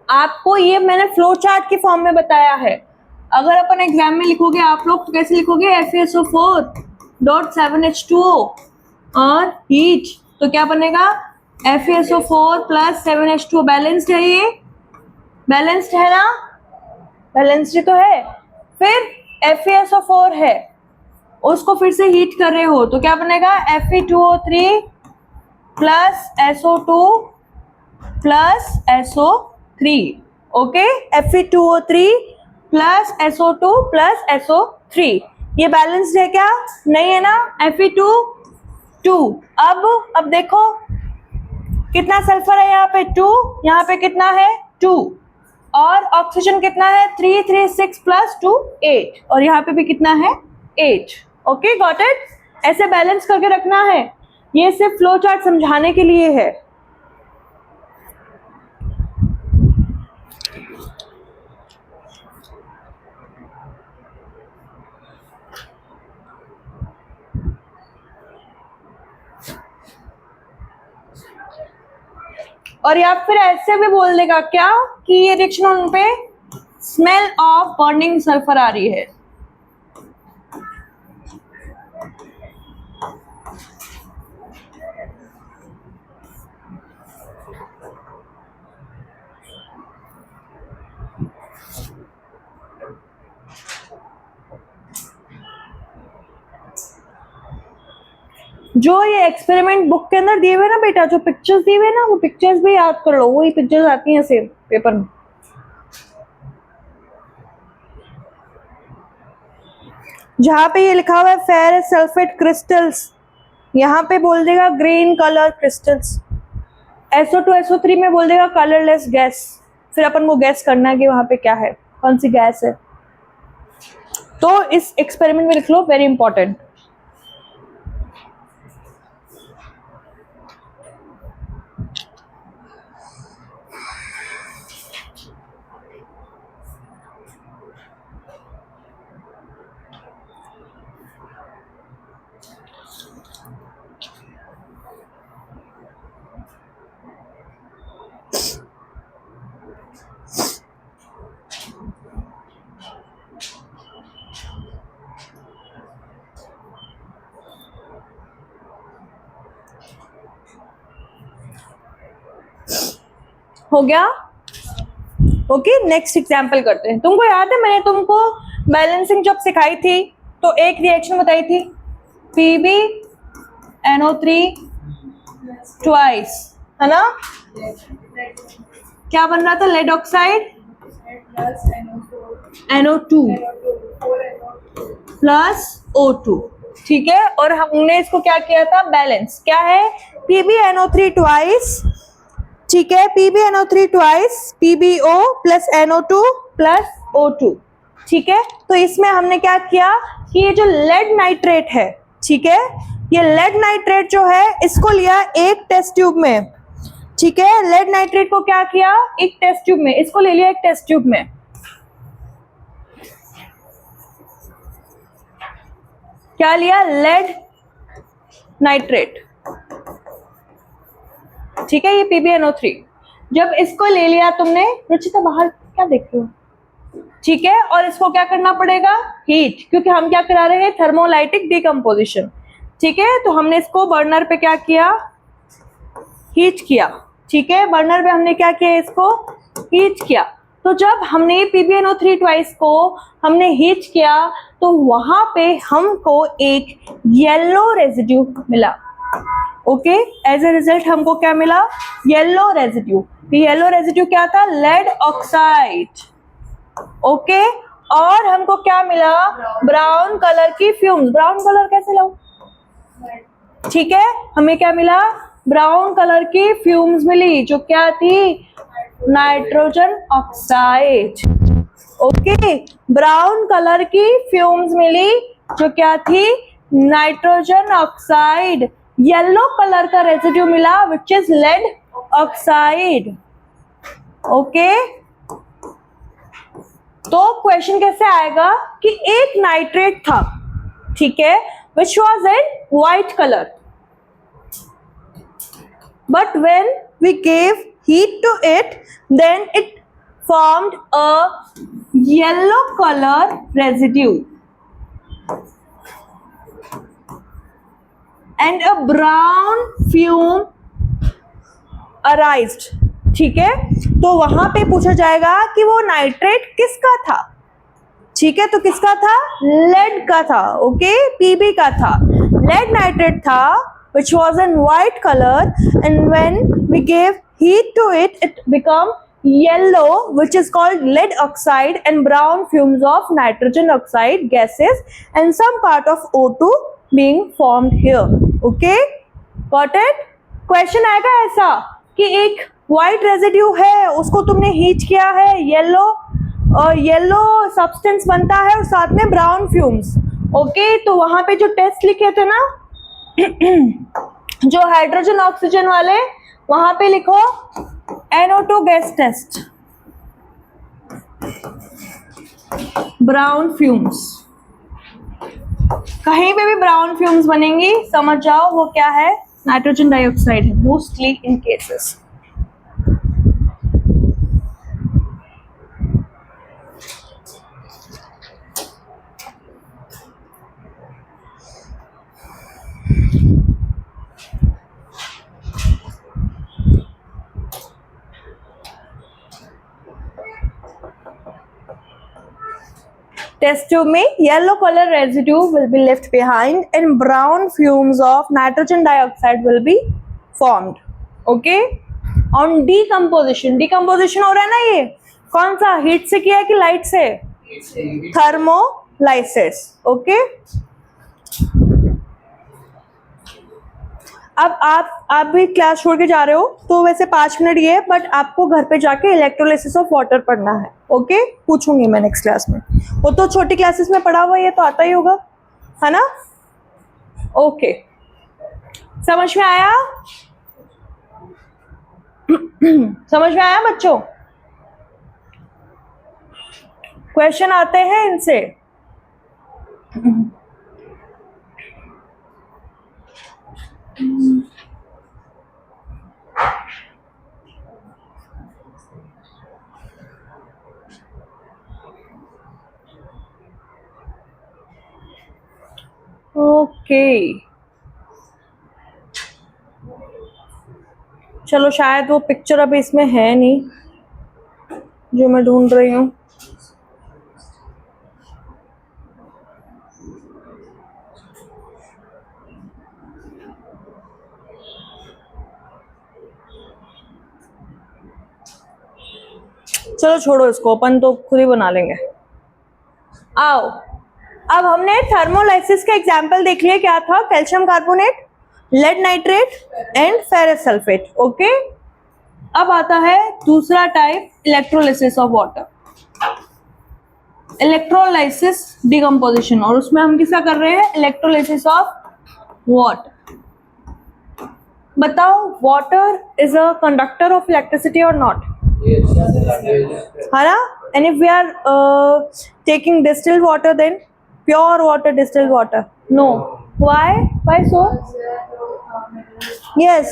आपको ये मैंने फ्लो चार्ट के फॉर्म में बताया है। अगर अपन एग्जाम में लिखोगे आप लोग तो कैसे लिखोगे? FeSO4.7H2O और हीट, तो क्या बनेगा? FeSO4 plus 7H2O। बैलेंस्ड है ये? बैलेंस्ड है ना? बैलेंस्ड तो है। फिर FeSO4 है, उसको फिर से हीट कर रहे हो तो क्या बनेगा? Fe2O3 plus SO2 plus SO3, okay. Fe2O3 plus SO2 plus SO3, ये बैलेंस्ड है क्या? नहीं है ना। Fe2 अब देखो कितना सल्फर है यहाँ पे? 2, यहाँ पे कितना है? 2, और ऑक्सीजन कितना है? 3, 3, 6 प्लस 2 8, और यहाँ पे भी कितना है? 8, ओके, गॉट इट। ऐसे बैलेंस करके रखना है, ये सिर्फ फ्लो चार्ट समझाने के लिए है। और या फिर ऐसे भी बोल देगा क्या कि ये रिएक्शन उन पे स्मेल ऑफ बर्निंग सल्फर आ रही है। जो ये एक्सपेरिमेंट बुक के अंदर दिए हुए ना बेटा, जो पिक्चर्स दिए हुए ना, वो पिक्चर्स भी याद कर लो, वही पिक्चर्स आती हैं सेम पेपर में। जहाँ पे ये लिखा हुआ है फेरस सल्फेट क्रिस्टल्स, यहाँ पे बोल देगा green colour crystals. SO2 SO3 में बोल देगा कलरलेस गैस। फिर अपन को गैस करना है कि वहाँ पे क्या है, कौन सी गैस है। तो इस एक्सपेरिमेंट में लिख लो, वेरी इंपॉर्टेंट। हो गया, ओके। नेक्स्ट एग्जाम्पल करते हैं। तुमको याद है मैंने तुमको बैलेंसिंग जब सिखाई थी तो एक रिएक्शन बताई थी, PbNO3 ट्वाइस, है ना। क्या बन रहा था? Lead oxide NO2 plus O2, ठीक है। और हमने इसको क्या किया था? बैलेंस। क्या है? PbNO3 ट्वाइस, ठीक है, PbNO3 twice PbO plus NO2 plus O2, ठीक है, तो इसमें हमने क्या किया कि ये जो लेड नाइट्रेट है, ठीक है, ये लेड नाइट्रेट जो है इसको लिया एक टेस्ट ट्यूब में, ठीक है, लेड नाइट्रेट को क्या किया, एक टेस्ट ट्यूब में, इसको ले लिया एक टेस्ट ट्यूब में, क्या लिया, लेड नाइट्रेट, ठीक है, ये PbNO3। जब इसको ले लिया तुमने, रुचिता बाहर क्या देख रहे हो, ठीक है, और इसको क्या करना पड़ेगा, हीट, क्योंकि हम क्या करा रहे हैं, थर्मोलाइटिक डिकम्पोजिशन, ठीक है, तो हमने इसको बर्नर पे क्या किया, हीट किया, ठीक है, बर्नर पे हमने क्या किया, इसको हीट किया। तो जब हमने PbNO3 ट्वाइस को हमने हीट किया तो वहां पे हमको एक येलो रेजिड्यू मिला, ओके, एज ए रिजल्ट हमको क्या मिला, येलो रेजिड्यू। येलो रेजिड्यू क्या था, लेड ऑक्साइड, ओके, और हमको क्या मिला, ब्राउन कलर की फ्यूम्स। ब्राउन कलर कैसे लाऊं, ठीक है, हमें क्या मिला, ब्राउन कलर की फ्यूम्स मिली, जो क्या थी, nitrogen oxide, okay, brown colour की फ्यूम्स मिली, जो क्या थी, नाइट्रोजन ऑक्साइड। येलो कलर का रेजिड्यू मिला which is lead oxide, okay. तो क्वेश्चन कैसे आएगा कि एक नाइट्रेट था, ठीक है, which was in white colour, but when we gave heat to it, then it formed a yellow color residue and a brown fume arised, ठीक है, तो वहां पे पूछा जाएगा कि वो नाइट्रेट किसका था, ठीक है, तो किसका था, लेड का था, ओके, Pb का था, लेड नाइट्रेट था which was in white color, and when we gave heat to it, it become yellow, which is called lead oxide, and brown fumes of nitrogen oxide gases and some part of O2 being formed here, okay, got it। question आएगा ऐसा कि एक white residue है, उसको तुमने heat किया है, yellow substance बनता है और साथ में ब्राउन फ्यूम्स, ओके, तो वहां पे जो टेस्ट लिखे थे ना जो हाइड्रोजन ऑक्सीजन वाले, वहां पे लिखो NO2 gas test, brown fumes, कहीं पे भी ब्राउन फ्यूम्स बनेंगी समझ जाओ वो क्या है, नाइट्रोजन डाइऑक्साइड है, mostly in cases. Test tube में yellow color residue will be left behind and brown fumes of nitrogen dioxide will be formed, okay। on decomposition हो रहा है ना, ये कौन सा, हीट से किया है कि लाइट से, थर्मोलाइसिस, ओके। अब आप भी क्लास छोड़ के जा रहे हो तो वैसे 5 मिनट ये है, बट आपको घर पे जाके इलेक्ट्रोलाइसिस ऑफ वाटर पढ़ना है, ओके, पूछूंगी मैं नेक्स्ट क्लास में, वो तो छोटी क्लासेस में पढ़ा हुआ ये तो आता ही होगा, है ना, ओके, समझ में आया समझ में आया बच्चों, क्वेश्चन आते हैं इनसे, ओके, चलो शायद वो पिक्चर अभी इसमें है नहीं जो मैं ढूंढ रही हूँ, चलो छोड़ो इसको, अपन तो खुद ही बना लेंगे। आओ, अब हमने थर्मोलाइसिस का एग्जाम्पल देख लिया, क्या था, calcium carbonate, lead nitrate and ferrous sulphate, okay. अब आता है दूसरा type, electrolysis of water. Electrolysis decomposition, और उसमें हम किसका कर रहे हैं? Electrolysis of water. बताओ, water is a conductor of electricity और नॉट? है ना? And if we are taking distilled water, then pure water, distilled water, no. Why so? Yes,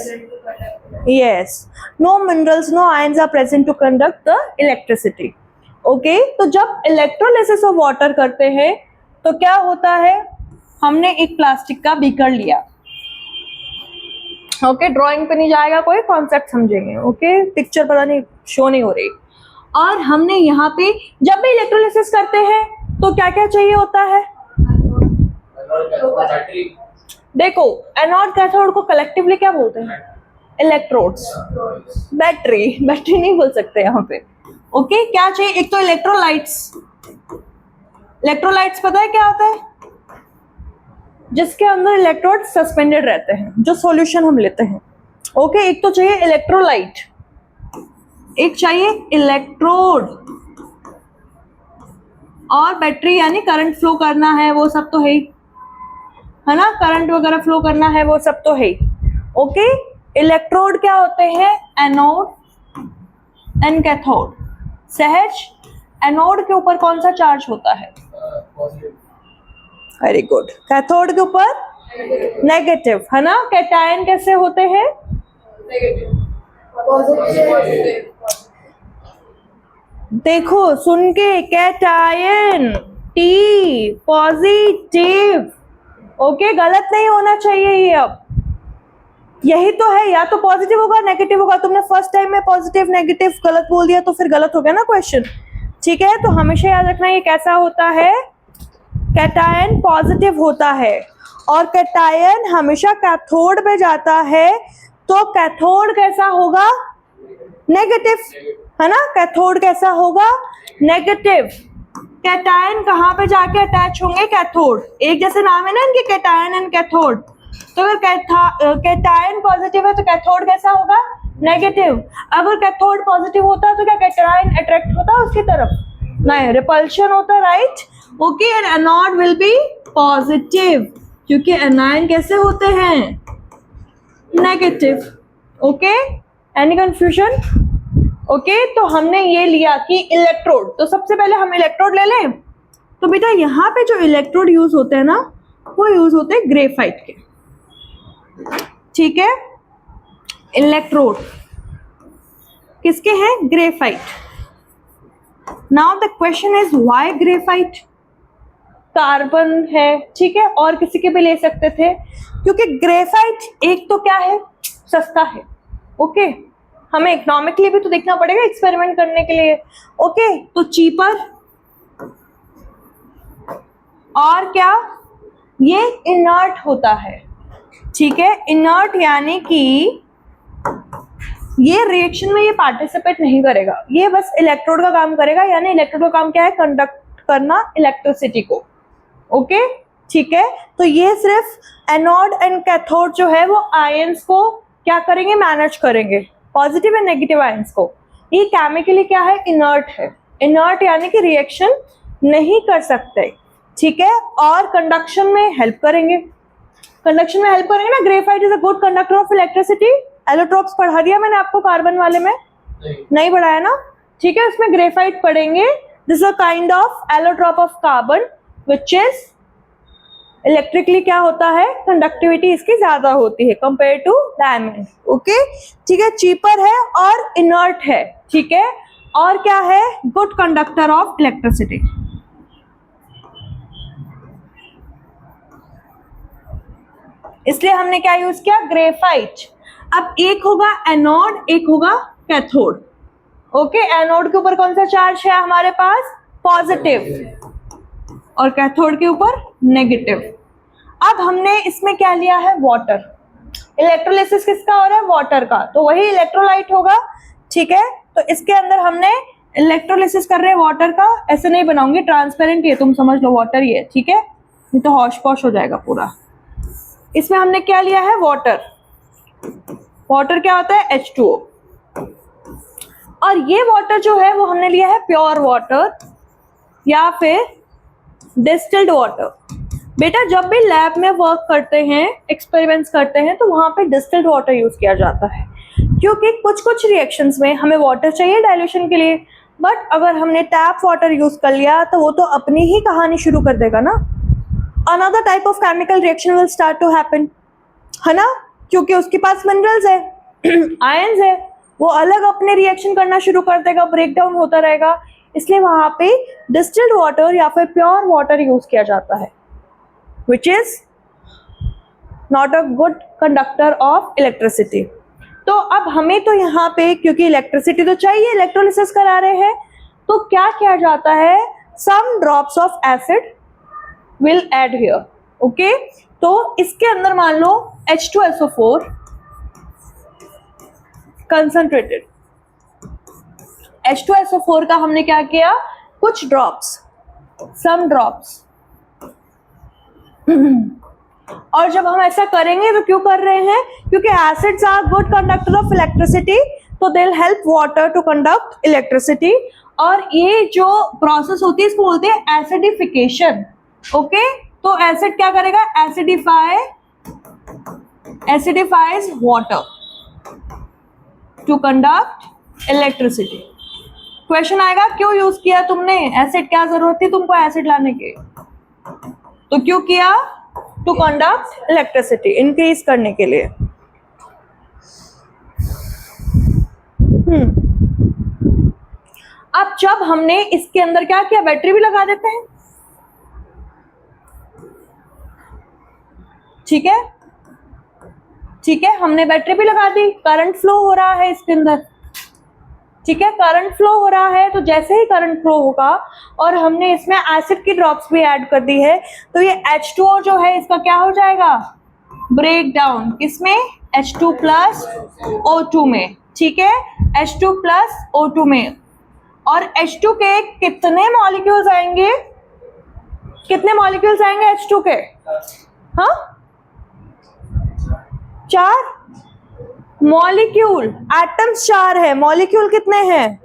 no minerals, no ions are present to conduct the electricity. Okay, तो जब electrolysis of water करते हैं तो क्या होता है? हमने एक प्लास्टिक का बीकर लिया। ओके, ड्राइंग पे नहीं जाएगा कोई, कॉन्सेप्ट समझेंगे। ओके, पिक्चर पता नहीं शो नहीं हो रही। और हमने यहाँ पे जब भी इलेक्ट्रोलाइसिस करते हैं तो क्या क्या चाहिए होता है? देखो, एनोड कैथोड को कलेक्टिवली क्या बोलते हैं? इलेक्ट्रोड्स। बैटरी नहीं बोल सकते यहाँ पे। ओके, क्या चाहिए? एक तो इलेक्ट्रोलाइट्स। इलेक्ट्रोलाइट्स पता है क्या होता है? जिसके अंदर इलेक्ट्रोड सस्पेंडेड रहते हैं, जो सॉल्यूशन हम लेते हैं। ओके, एक तो चाहिए इलेक्ट्रोलाइट, एक चाहिए इलेक्ट्रोड, और बैटरी यानी करंट फ्लो करना है, वो सब तो है ही, है ना? करंट वगैरह फ्लो करना है, वो सब तो है ही। ओके, इलेक्ट्रोड क्या होते हैं? Anode and cathode. सहज, एनोड के ऊपर कौन सा चार्ज होता है? Very good. कैथोड के ऊपर नेगेटिव, है ना? कैटायन कैसे होते हैं? देखो सुन के, कैटायन टी पॉजिटिव। ओके, गलत नहीं होना चाहिए ये। अब यही तो है, या तो पॉजिटिव होगा नेगेटिव होगा। तुमने फर्स्ट टाइम में पॉजिटिव नेगेटिव गलत बोल दिया तो फिर गलत हो गया ना क्वेश्चन। ठीक है, तो हमेशा याद रखना ये कैसा होता है? कैटायन पॉजिटिव होता है, और कैटायन हमेशा कैथोड पे जाता है, तो कैथोड कैसा होगा? नेगेटिव, है ना? कैथोड कैसा होगा? नेगेटिव। कैटायन कहाँ पे जाके अटैच होंगे? कैथोड। एक जैसे नाम है ना इनके, कैटायन एंड कैथोड। तो अगर कैटायन पॉजिटिव है तो कैथोड कैसा होगा? नेगेटिव। अगर कैथोड पॉजिटिव होता है तो क्या कैटायन अट्रैक्ट होता है उसकी तरफ? नहीं, रिपल्शन होता, right? Okay, and anode will be positive, क्योंकि एनायन कैसे होते हैं? Negative. Okay, any confusion? Okay, तो हमने ये लिया कि इलेक्ट्रोड, तो सबसे पहले हम इलेक्ट्रोड ले लें। तो बेटा यहाँ पे जो इलेक्ट्रोड यूज होते हैं ना, वो यूज होते हैं ग्रेफाइट के। ठीक है, इलेक्ट्रोड किसके हैं? Graphite. Now the question is why graphite? Carbon है, ठीक है, और किसी के भी ले सकते थे, क्योंकि ग्रेफाइट एक तो क्या है? सस्ता है। ओके, हमें इकोनॉमिकली भी तो देखना पड़ेगा एक्सपेरिमेंट करने के लिए। ओके, तो चीपर, और क्या? ये इनर्ट होता है। ठीक है, इनर्ट यानी कि ये रिएक्शन में ये पार्टिसिपेट नहीं करेगा, ये बस इलेक्ट्रोड का काम करेगा। यानी इलेक्ट्रोड का काम क्या है? कंडक्ट करना इलेक्ट्रिसिटी को। ओके, ठीक है, तो ये सिर्फ एनोड एंड कैथोड जो है वो आयंस को क्या करेंगे? मैनेज करेंगे, पॉजिटिव एंड नेगेटिव आयंस को। ये केमिकली क्या है? इनर्ट है। इनर्ट यानी कि रिएक्शन नहीं कर सकते। ठीक है, और कंडक्शन में हेल्प करेंगे। कंडक्शन में हेल्प करेंगे ना। Graphite is a good conductor of electricity. Allotropes पढ़ा दिया मैंने आपको कार्बन वाले में? नहीं पढ़ाया ना? ठीक है, उसमें ग्रेफाइट पढ़ेंगे। This a kind of allotrope of carbon which is electrically क्या होता है? कंडक्टिविटी इसकी ज्यादा होती है कंपेयर टू डायमंड। ओके, ठीक है, चीपर है और इनर्ट है। ठीक है, और क्या है? Good conductor of electricity. इसलिए हमने क्या यूज किया? ग्रेफाइट। अब एक होगा एनोड, एक होगा कैथोड। ओके, एनोड के ऊपर कौन सा चार्ज है हमारे पास? पॉजिटिव, और कैथोड के ऊपर नेगेटिव। अब हमने इसमें क्या लिया है? वाटर। इलेक्ट्रोलाइसिस किसका हो रहा है? वाटर का, तो वही इलेक्ट्रोलाइट होगा। ठीक है, तो इसके अंदर हमने इलेक्ट्रोलाइसिस कर रहे हैं वाटर का। ऐसे नहीं बनाऊंगी, ट्रांसपेरेंट ये तुम समझ लो वाटर ही है। ठीक है, नहीं तो हौश पौश हो जाएगा पूरा। इसमें हमने क्या लिया है? वाटर। वाटर क्या होता है? H2O। और ये वाटर जो है वो हमने लिया है प्योर वाटर, या फिर डिस्टिल्ड वाटर। बेटा जब भी लैब में वर्क करते हैं, एक्सपेरिमेंट्स करते हैं, तो वहां पे डिस्टिल्ड वाटर यूज किया जाता है, क्योंकि कुछ कुछ रिएक्शंस में हमें वाटर चाहिए डाइल्यूशन के लिए, बट अगर हमने टैप वाटर यूज कर लिया तो वो तो अपनी ही कहानी शुरू कर देगा ना। Another type of chemical reaction will start to happen, है ना, क्योंकि उसके पास मिनरल्स है, आयंस है, वो अलग अपने रिएक्शन करना शुरू कर देगा, ब्रेक डाउन होता रहेगा। इसलिए वहां पे डिस्टिल्ड वाटर या फिर प्योर वाटर यूज किया जाता है, which is not a good conductor of electricity। तो अब हमें तो यहाँ पे क्योंकि इलेक्ट्रिसिटी तो चाहिए, इलेक्ट्रोलिसिस करा रहे हैं, तो क्या किया जाता है, some drops of acid will add here, okay? तो इसके अंदर मान लो H2SO4 concentrated, H2SO4 का हमने क्या किया, कुछ ड्रॉप्स, some drops। और जब हम ऐसा करेंगे तो क्यों कर रहे हैं, क्योंकि acids are good conductor of electricity, तो they will help water to conduct electricity. और ये जो प्रोसेस होती है इसको बोलते हैं एसिडिफिकेशन, ओके? तो एसिड क्या करेगा, acidifies water to conduct electricity. Question आएगा क्यों यूज किया तुमने एसिड, क्या जरूरत थी तुमको एसिड लाने की, तो क्यों किया, टू कंडक्ट इलेक्ट्रिसिटी, इंक्रीज करने के लिए। अब जब हमने इसके अंदर क्या किया, बैटरी भी लगा देते हैं, ठीक है, ठीक है, हमने बैटरी भी लगा दी, करंट फ्लो हो रहा है इसके अंदर, ठीक है, करंट फ्लो हो रहा है। तो जैसे ही करंट फ्लो होगा और हमने इसमें एसिड की ड्रॉप्स भी ऐड कर दी है, तो ये H2O जो है इसका क्या हो जाएगा, ब्रेक डाउन, किसमें, H2 प्लस O2 में, ठीक है, H2 प्लस O2 में। और H2 के कितने मॉलिक्यूल्स आएंगे, कितने मॉलिक्यूल्स आएंगे H2 के, हाँ, 4 मॉलिक्यूल, एटम्स 4 है, मॉलिक्यूल कितने हैं,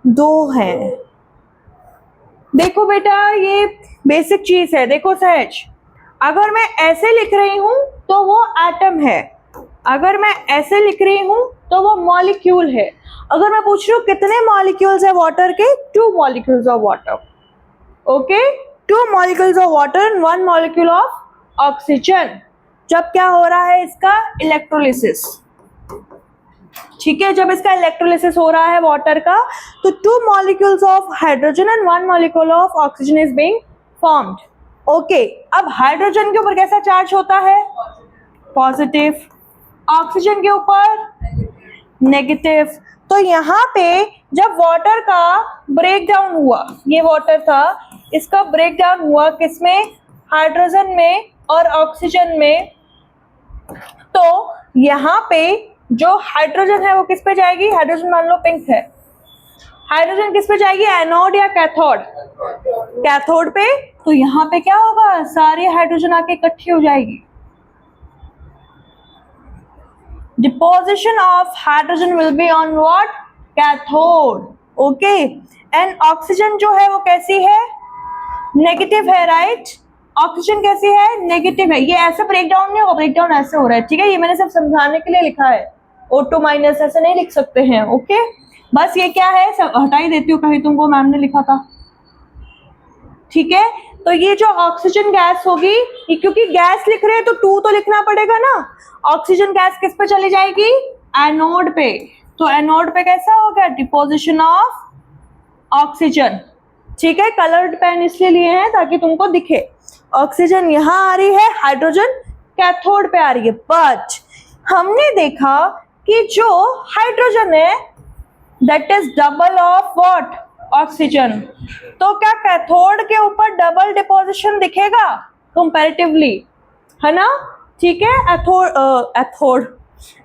2 हैं। देखो बेटा ये बेसिक चीज है, देखो सहज, अगर मैं ऐसे लिख रही हूं तो वो एटम है, अगर मैं ऐसे लिख रही हूं तो वो मॉलिक्यूल है। अगर मैं पूछ रही हूँ कितने मॉलिक्यूल्स है वाटर के, 2 molecules of water, okay, 2 molecules of water and 1 molecule of oxygen. जब क्या हो रहा है इसका इलेक्ट्रोलिसिस, ठीक है, जब इसका इलेक्ट्रोलिसिस हो रहा है वाटर का, तो 2 molecules of hydrogen and 1 molecule of oxygen is being formed, okay. अब हाइड्रोजन के ऊपर कैसा चार्ज होता है, पॉजिटिव, ऑक्सीजन के ऊपर नेगेटिव। तो यहाँ पे जब वाटर का ब्रेक डाउन हुआ, ये वाटर था, इसका ब्रेक डाउन हुआ किसमें, हाइड्रोजन में और ऑक्सीजन में, तो यहाँ पे जो हाइड्रोजन है वो किस पे जाएगी, हाइड्रोजन मान लो पिंक है, हाइड्रोजन किस पे जाएगी, एनोड या कैथोड, कैथोड पे। तो यहाँ पे क्या होगा, सारी हाइड्रोजन आके इकट्ठी हो जाएगी, deposition of hydrogen will be on what, cathode, okay. And oxygen जो है वो कैसी है, नेगेटिव है, राइट, ऑक्सीजन कैसी है, नेगेटिव है। ये ऐसा ब्रेक डाउन नहीं होगा, ब्रेक डाउन ऐसे हो रहा है, ठीक है, ये मैंने सब समझाने के लिए लिखा है, O2 माइनस ऐसे नहीं लिख सकते हैं, ओके। बस ये क्या है, सब हटा ही देती हूँ, कहीं तुमको मैम ने लिखा था, ठीक है। तो ये जो ऑक्सीजन गैस होगी, क्योंकि गैस लिख रहे हैं तो 2 तो लिखना पड़ेगा ना, ऑक्सीजन गैस किस पे चली जाएगी, एनोड पे। तो एनोड पे कैसा होगा, डिपोजिशन ऑफ ऑक्सीजन, ठीक है। कलर्ड पेन इसलिए लिए हैं ताकि तुमको दिखे, ऑक्सीजन यहाँ आ रही है, हाइड्रोजन कैथोड पे आ रही है। बट हमने देखा कि जो हाइड्रोजन है that is double of what, oxygen. तो क्या कैथोड के ऊपर डबल डिपोजिशन दिखेगा कंपैरेटिवली, है ना, ठीक है।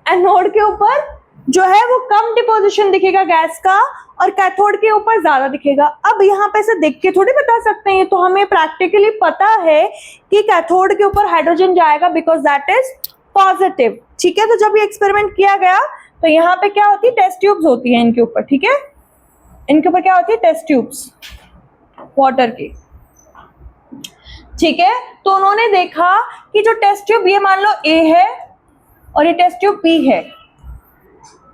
एनोड के ऊपर जो है वो कम डिपोजिशन दिखेगा गैस का, और कैथोड के ऊपर ज्यादा दिखेगा। अब यहाँ पे से देख के थोड़ी बता सकते हैं, तो हमें प्रैक्टिकली पता है कि कैथोड के ऊपर हाइड्रोजन जाएगा बिकॉज दैट इज पॉजिटिव, ठीक है। तो जब ये एक्सपेरिमेंट किया गया तो यहाँ पे क्या होती है, टेस्ट ट्यूब्स होती है इनके ऊपर, ठीक है, इनके ऊपर क्या होती है, टेस्ट ट्यूब्स, वाटर की। ठीक है, तो उन्होंने देखा कि जो टेस्ट ट्यूब ये मान लो ए है और ये टेस्ट ट्यूब बी है,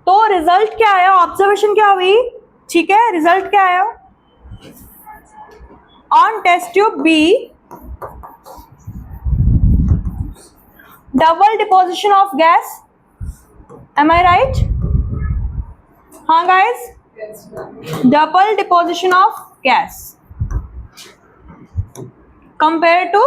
तो रिजल्ट क्या आया, ऑब्जर्वेशन क्या हुई, ठीक है, रिजल्ट क्या आया, on test tube B double deposition of gas, am I right? हाँ guys, double deposition of gas compare to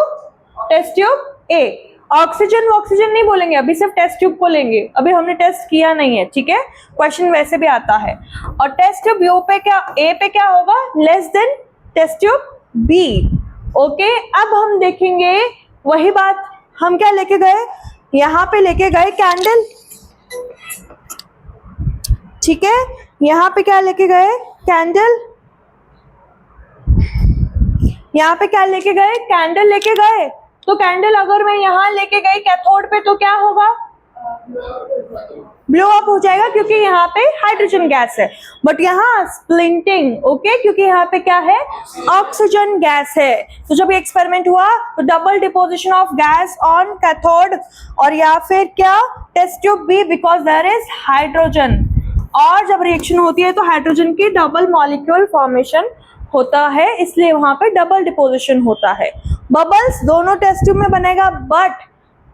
test tube A. Oxygen oxygen नहीं बोलेंगे, अभी सिर्फ टेस्ट ट्यूब को लेंगे, अभी हमने टेस्ट किया नहीं है, ठीक है, क्वेश्चन वैसे भी आता है। और टेस्ट ट्यूब यू पे क्या, ए पे क्या होगा, less than test tube B. Okay, अब हम देखेंगे वही बात, हम क्या लेके गए, यहां पे लेके गए कैंडल, ठीक है, यहां पे क्या लेके गए, कैंडल, यहाँ पे क्या लेके गए, कैंडल लेके गए। तो कैंडल अगर मैं यहाँ लेके गई कैथोड पे तो क्या होगा, ब्लो अप हो जाएगा, क्योंकि यहाँ पे हाइड्रोजन गैस है, बट यहाँ स्प्लिंटिंग, ओके, क्योंकि यहाँ पे क्या है, ऑक्सीजन गैस है। तो जब ये एक्सपेरिमेंट हुआ तो double deposition of gas on cathode, और या फिर क्या, test tube B, because there is hydrogen, और जब रिएक्शन होती है तो हाइड्रोजन की डबल मॉलिक्यूल फॉर्मेशन होता है, इसलिए वहां पे डबल डिपोजिशन होता है। बबल्स दोनों टेस्ट ट्यूब में बनेगा, बट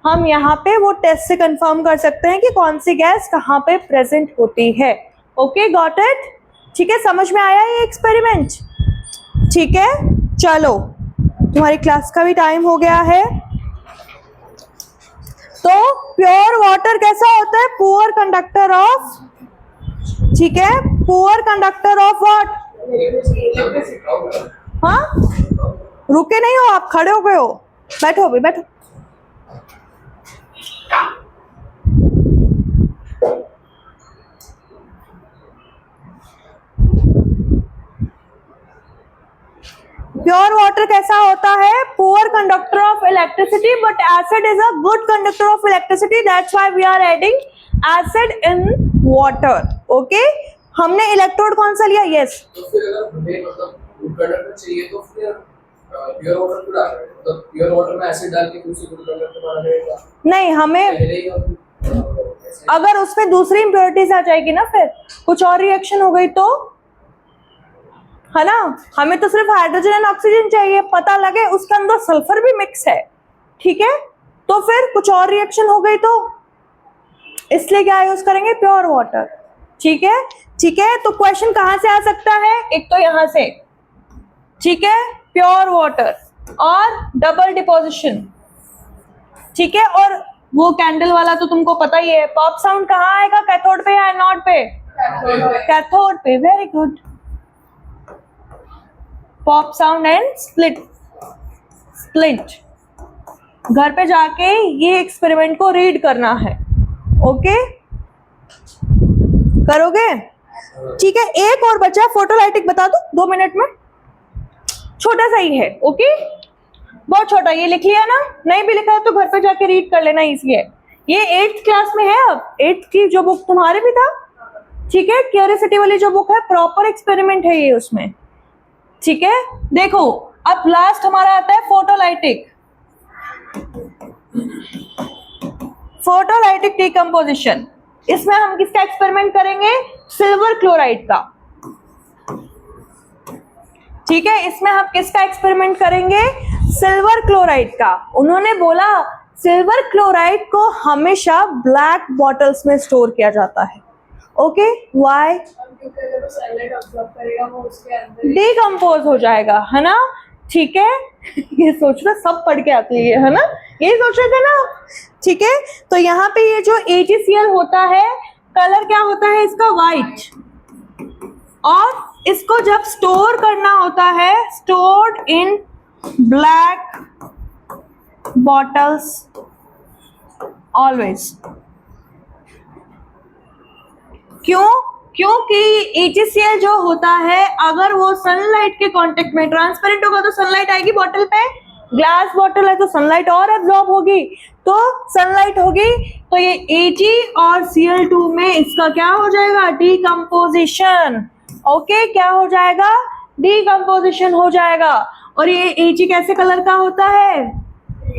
हम यहाँ पे वो टेस्ट से कंफर्म कर सकते हैं कि कौन सी गैस कहाँ पे प्रेजेंट होती है। Okay, got it? ठीक है, समझ में आया ये एक्सपेरिमेंट? ठीक है, चलो तुम्हारी क्लास का भी टाइम हो गया है। तो प्योर वाटर कैसा होता है, पुअर कंडक्टर ऑफ, ठीक है, पुअर कंडक्टर ऑफ व्हाट, हाँ, रुके नहीं हो आप, खड़े हो गए हो, बैठो भी बैठो। प्योर वाटर कैसा होता है, poor conductor of electricity, but acid is a good conductor of electricity, that's why we are adding acid in water. Okay, हमने इलेक्ट्रोड कौन सा लिया, यस। तो फिर अगर हमें मतलब गुड कंडक्टर चाहिए तो फिर प्योर वाटर क्यों डाल रहे हैं, मतलब प्योर वाटर में एसिड डाल के दूसरी गुड कंडक्टर बना रहेगा? नहीं, हमें पहले ही हम अगर उसमें दूसरी इम्प्योरिटीज आ जाएगी ना, फिर कुछ और रिएक्शन हो गई तो, है ना, हमें तो सिर्फ हाइड्रोजन एंड ऑक्सीजन चाहिए, पता लगे उसके अंदर सल्फर भी मिक्स है, ठीक है, तो फिर कुछ और रिएक्शन हो गई तो, इसलिए क्या यूज करेंगे, प्योर वाटर। ठीक है, ठीक है, तो क्वेश्चन कहां से आ सकता है, एक तो यहां से, ठीक है, प्योर वाटर और डबल डिपोजिशन, ठीक है, और वो कैंडल वाला तो तुमको पता ही है, पॉप साउंड कहाँ आएगा, कैथोड पे या एनोड पे, कैथोड पे, very good, pop sound and split. घर पे जाके ये एक्सपेरिमेंट को रीड करना है, ओके, करोगे? ठीक है, एक और बचा, फोटोलाइटिक बता दो 2 मिनट में, छोटा सा ही है, ओके, बहुत छोटा, ये लिख लिया ना, नहीं भी लिखा तो घर पे जाके रीड कर लेना, इसलिए ये 8th क्लास में है, अब 8th की जो बुक तुम्हारे भी था, ठीक है, क्यूरियोसिटी वाली जो बुक है, प्रॉपर एक्सपेरिमेंट है ये उसमें, ठीक है। देखो अब लास्ट हमारा आता है फोटोलाइटिक, फोटोलाइटिक डिकम्पोजिशन। इसमें हम किसका एक्सपेरिमेंट करेंगे, सिल्वर क्लोराइड का, ठीक है, इसमें हम किसका एक्सपेरिमेंट करेंगे, सिल्वर क्लोराइड का। उन्होंने बोला सिल्वर क्लोराइड को हमेशा ब्लैक बॉटल्स में स्टोर किया जाता है, ओके, व्हाई, डिकम्पोज हो जाएगा, है ना, ठीक है। ये सोच रहा सब पढ़ के आती है ना, ये सोच रहे थे ना, ठीक है। तो यहाँ पे ये जो AgCl होता है, कलर क्या होता है इसका, वाइट, और इसको जब स्टोर करना होता है, stored in black bottles always. क्यों? क्योंकि AgCl जो होता है, अगर वो सनलाइट के कांटेक्ट में, ट्रांसपेरेंट होगा तो सनलाइट आएगी बॉटल पे, ग्लास बॉटल है तो सनलाइट और एब्जॉर्ब होगी, तो सनलाइट होगी, तो ये Ag और Cl2 में इसका क्या हो जाएगा, डिकम्पोजिशन, ओके, क्या हो जाएगा, डिकम्पोजिशन हो जाएगा। और ये Ag कैसे कलर का होता है?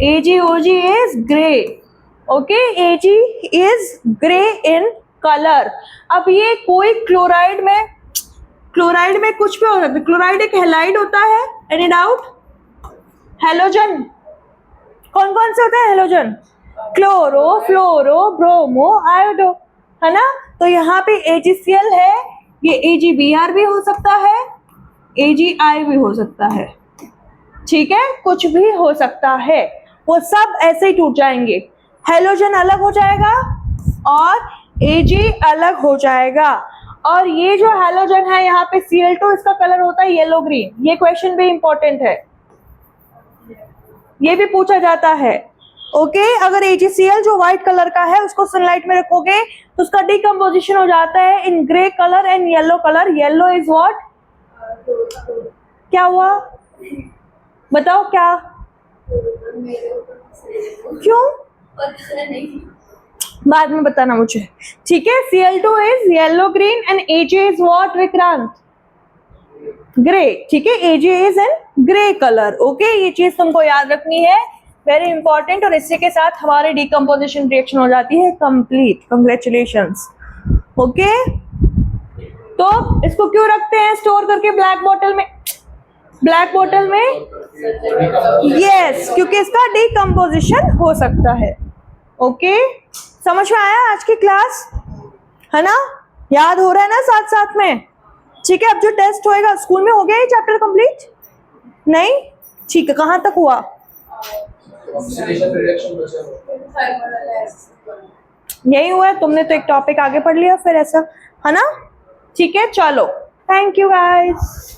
AgOg is grey. Okay, Ag is grey in colour. अब ये कोई क्लोराइड में कुछ भी हो सकता है। क्लोराइड एक हैलाइड होता है, एनी डाउट? हेलोजन कौन कौन से होते हैं? हेलोजन क्लोरो, फ्लोरो, ब्रोमो, आयोडो, है ना? तो यहाँ पे AgCl है, ये AgBr भी हो सकता है, AgI भी हो सकता है, ठीक है, कुछ भी हो सकता है, वो सब ऐसे ही टूट जाएंगे। हेलोजन अलग हो जाएगा और Ag अलग हो जाएगा। और ये जो हेलोजन है यहाँ पे Cl2, इसका कलर होता है येलो ग्रीन। ये क्वेश्चन भी इंपॉर्टेंट है, ये भी पूछा जाता है। ओके, अगर AgCl जो व्हाइट कलर का है उसको सनलाइट में रखोगे तो उसका डिकम्पोजिशन हो जाता है in grey colour and yellow colour. Yellow is what? क्या हुआ बताओ क्या? क्यों? बाद में बताना मुझे, ठीक है। Cl2 is yellow green and Ag is what Vikrant? Grey, ठीक है, Ag is in grey colour. Okay, ये चीज तुमको याद रखनी है, वेरी इंपॉर्टेंट। और इसी के साथ हमारी डिकम्पोजिशन रिएक्शन हो जाती है कंप्लीट। कंग्रेचुलेशंस। ओके, तो इसको क्यों रखते हैं स्टोर करके ब्लैक बोतल में? ब्लैक बोतल में यस, क्योंकि इसका डिकम्पोजिशन हो सकता है। ओके, समझ में आया आज की क्लास? है ना? याद हो रहा है ना साथ साथ में? ठीक है, अब जो टेस्ट होएगा स्कूल में, हो गया ये चैप्टर कंप्लीट? नहीं, ठीक है, कहाँ तक हुआ? ऑक्सीडेशन रिएक्शन बचा यही हुआ है, तुमने तो एक टॉपिक आगे पढ़ लिया फिर, ऐसा है ना? ठीक है, चलो, थैंक यू गाइस।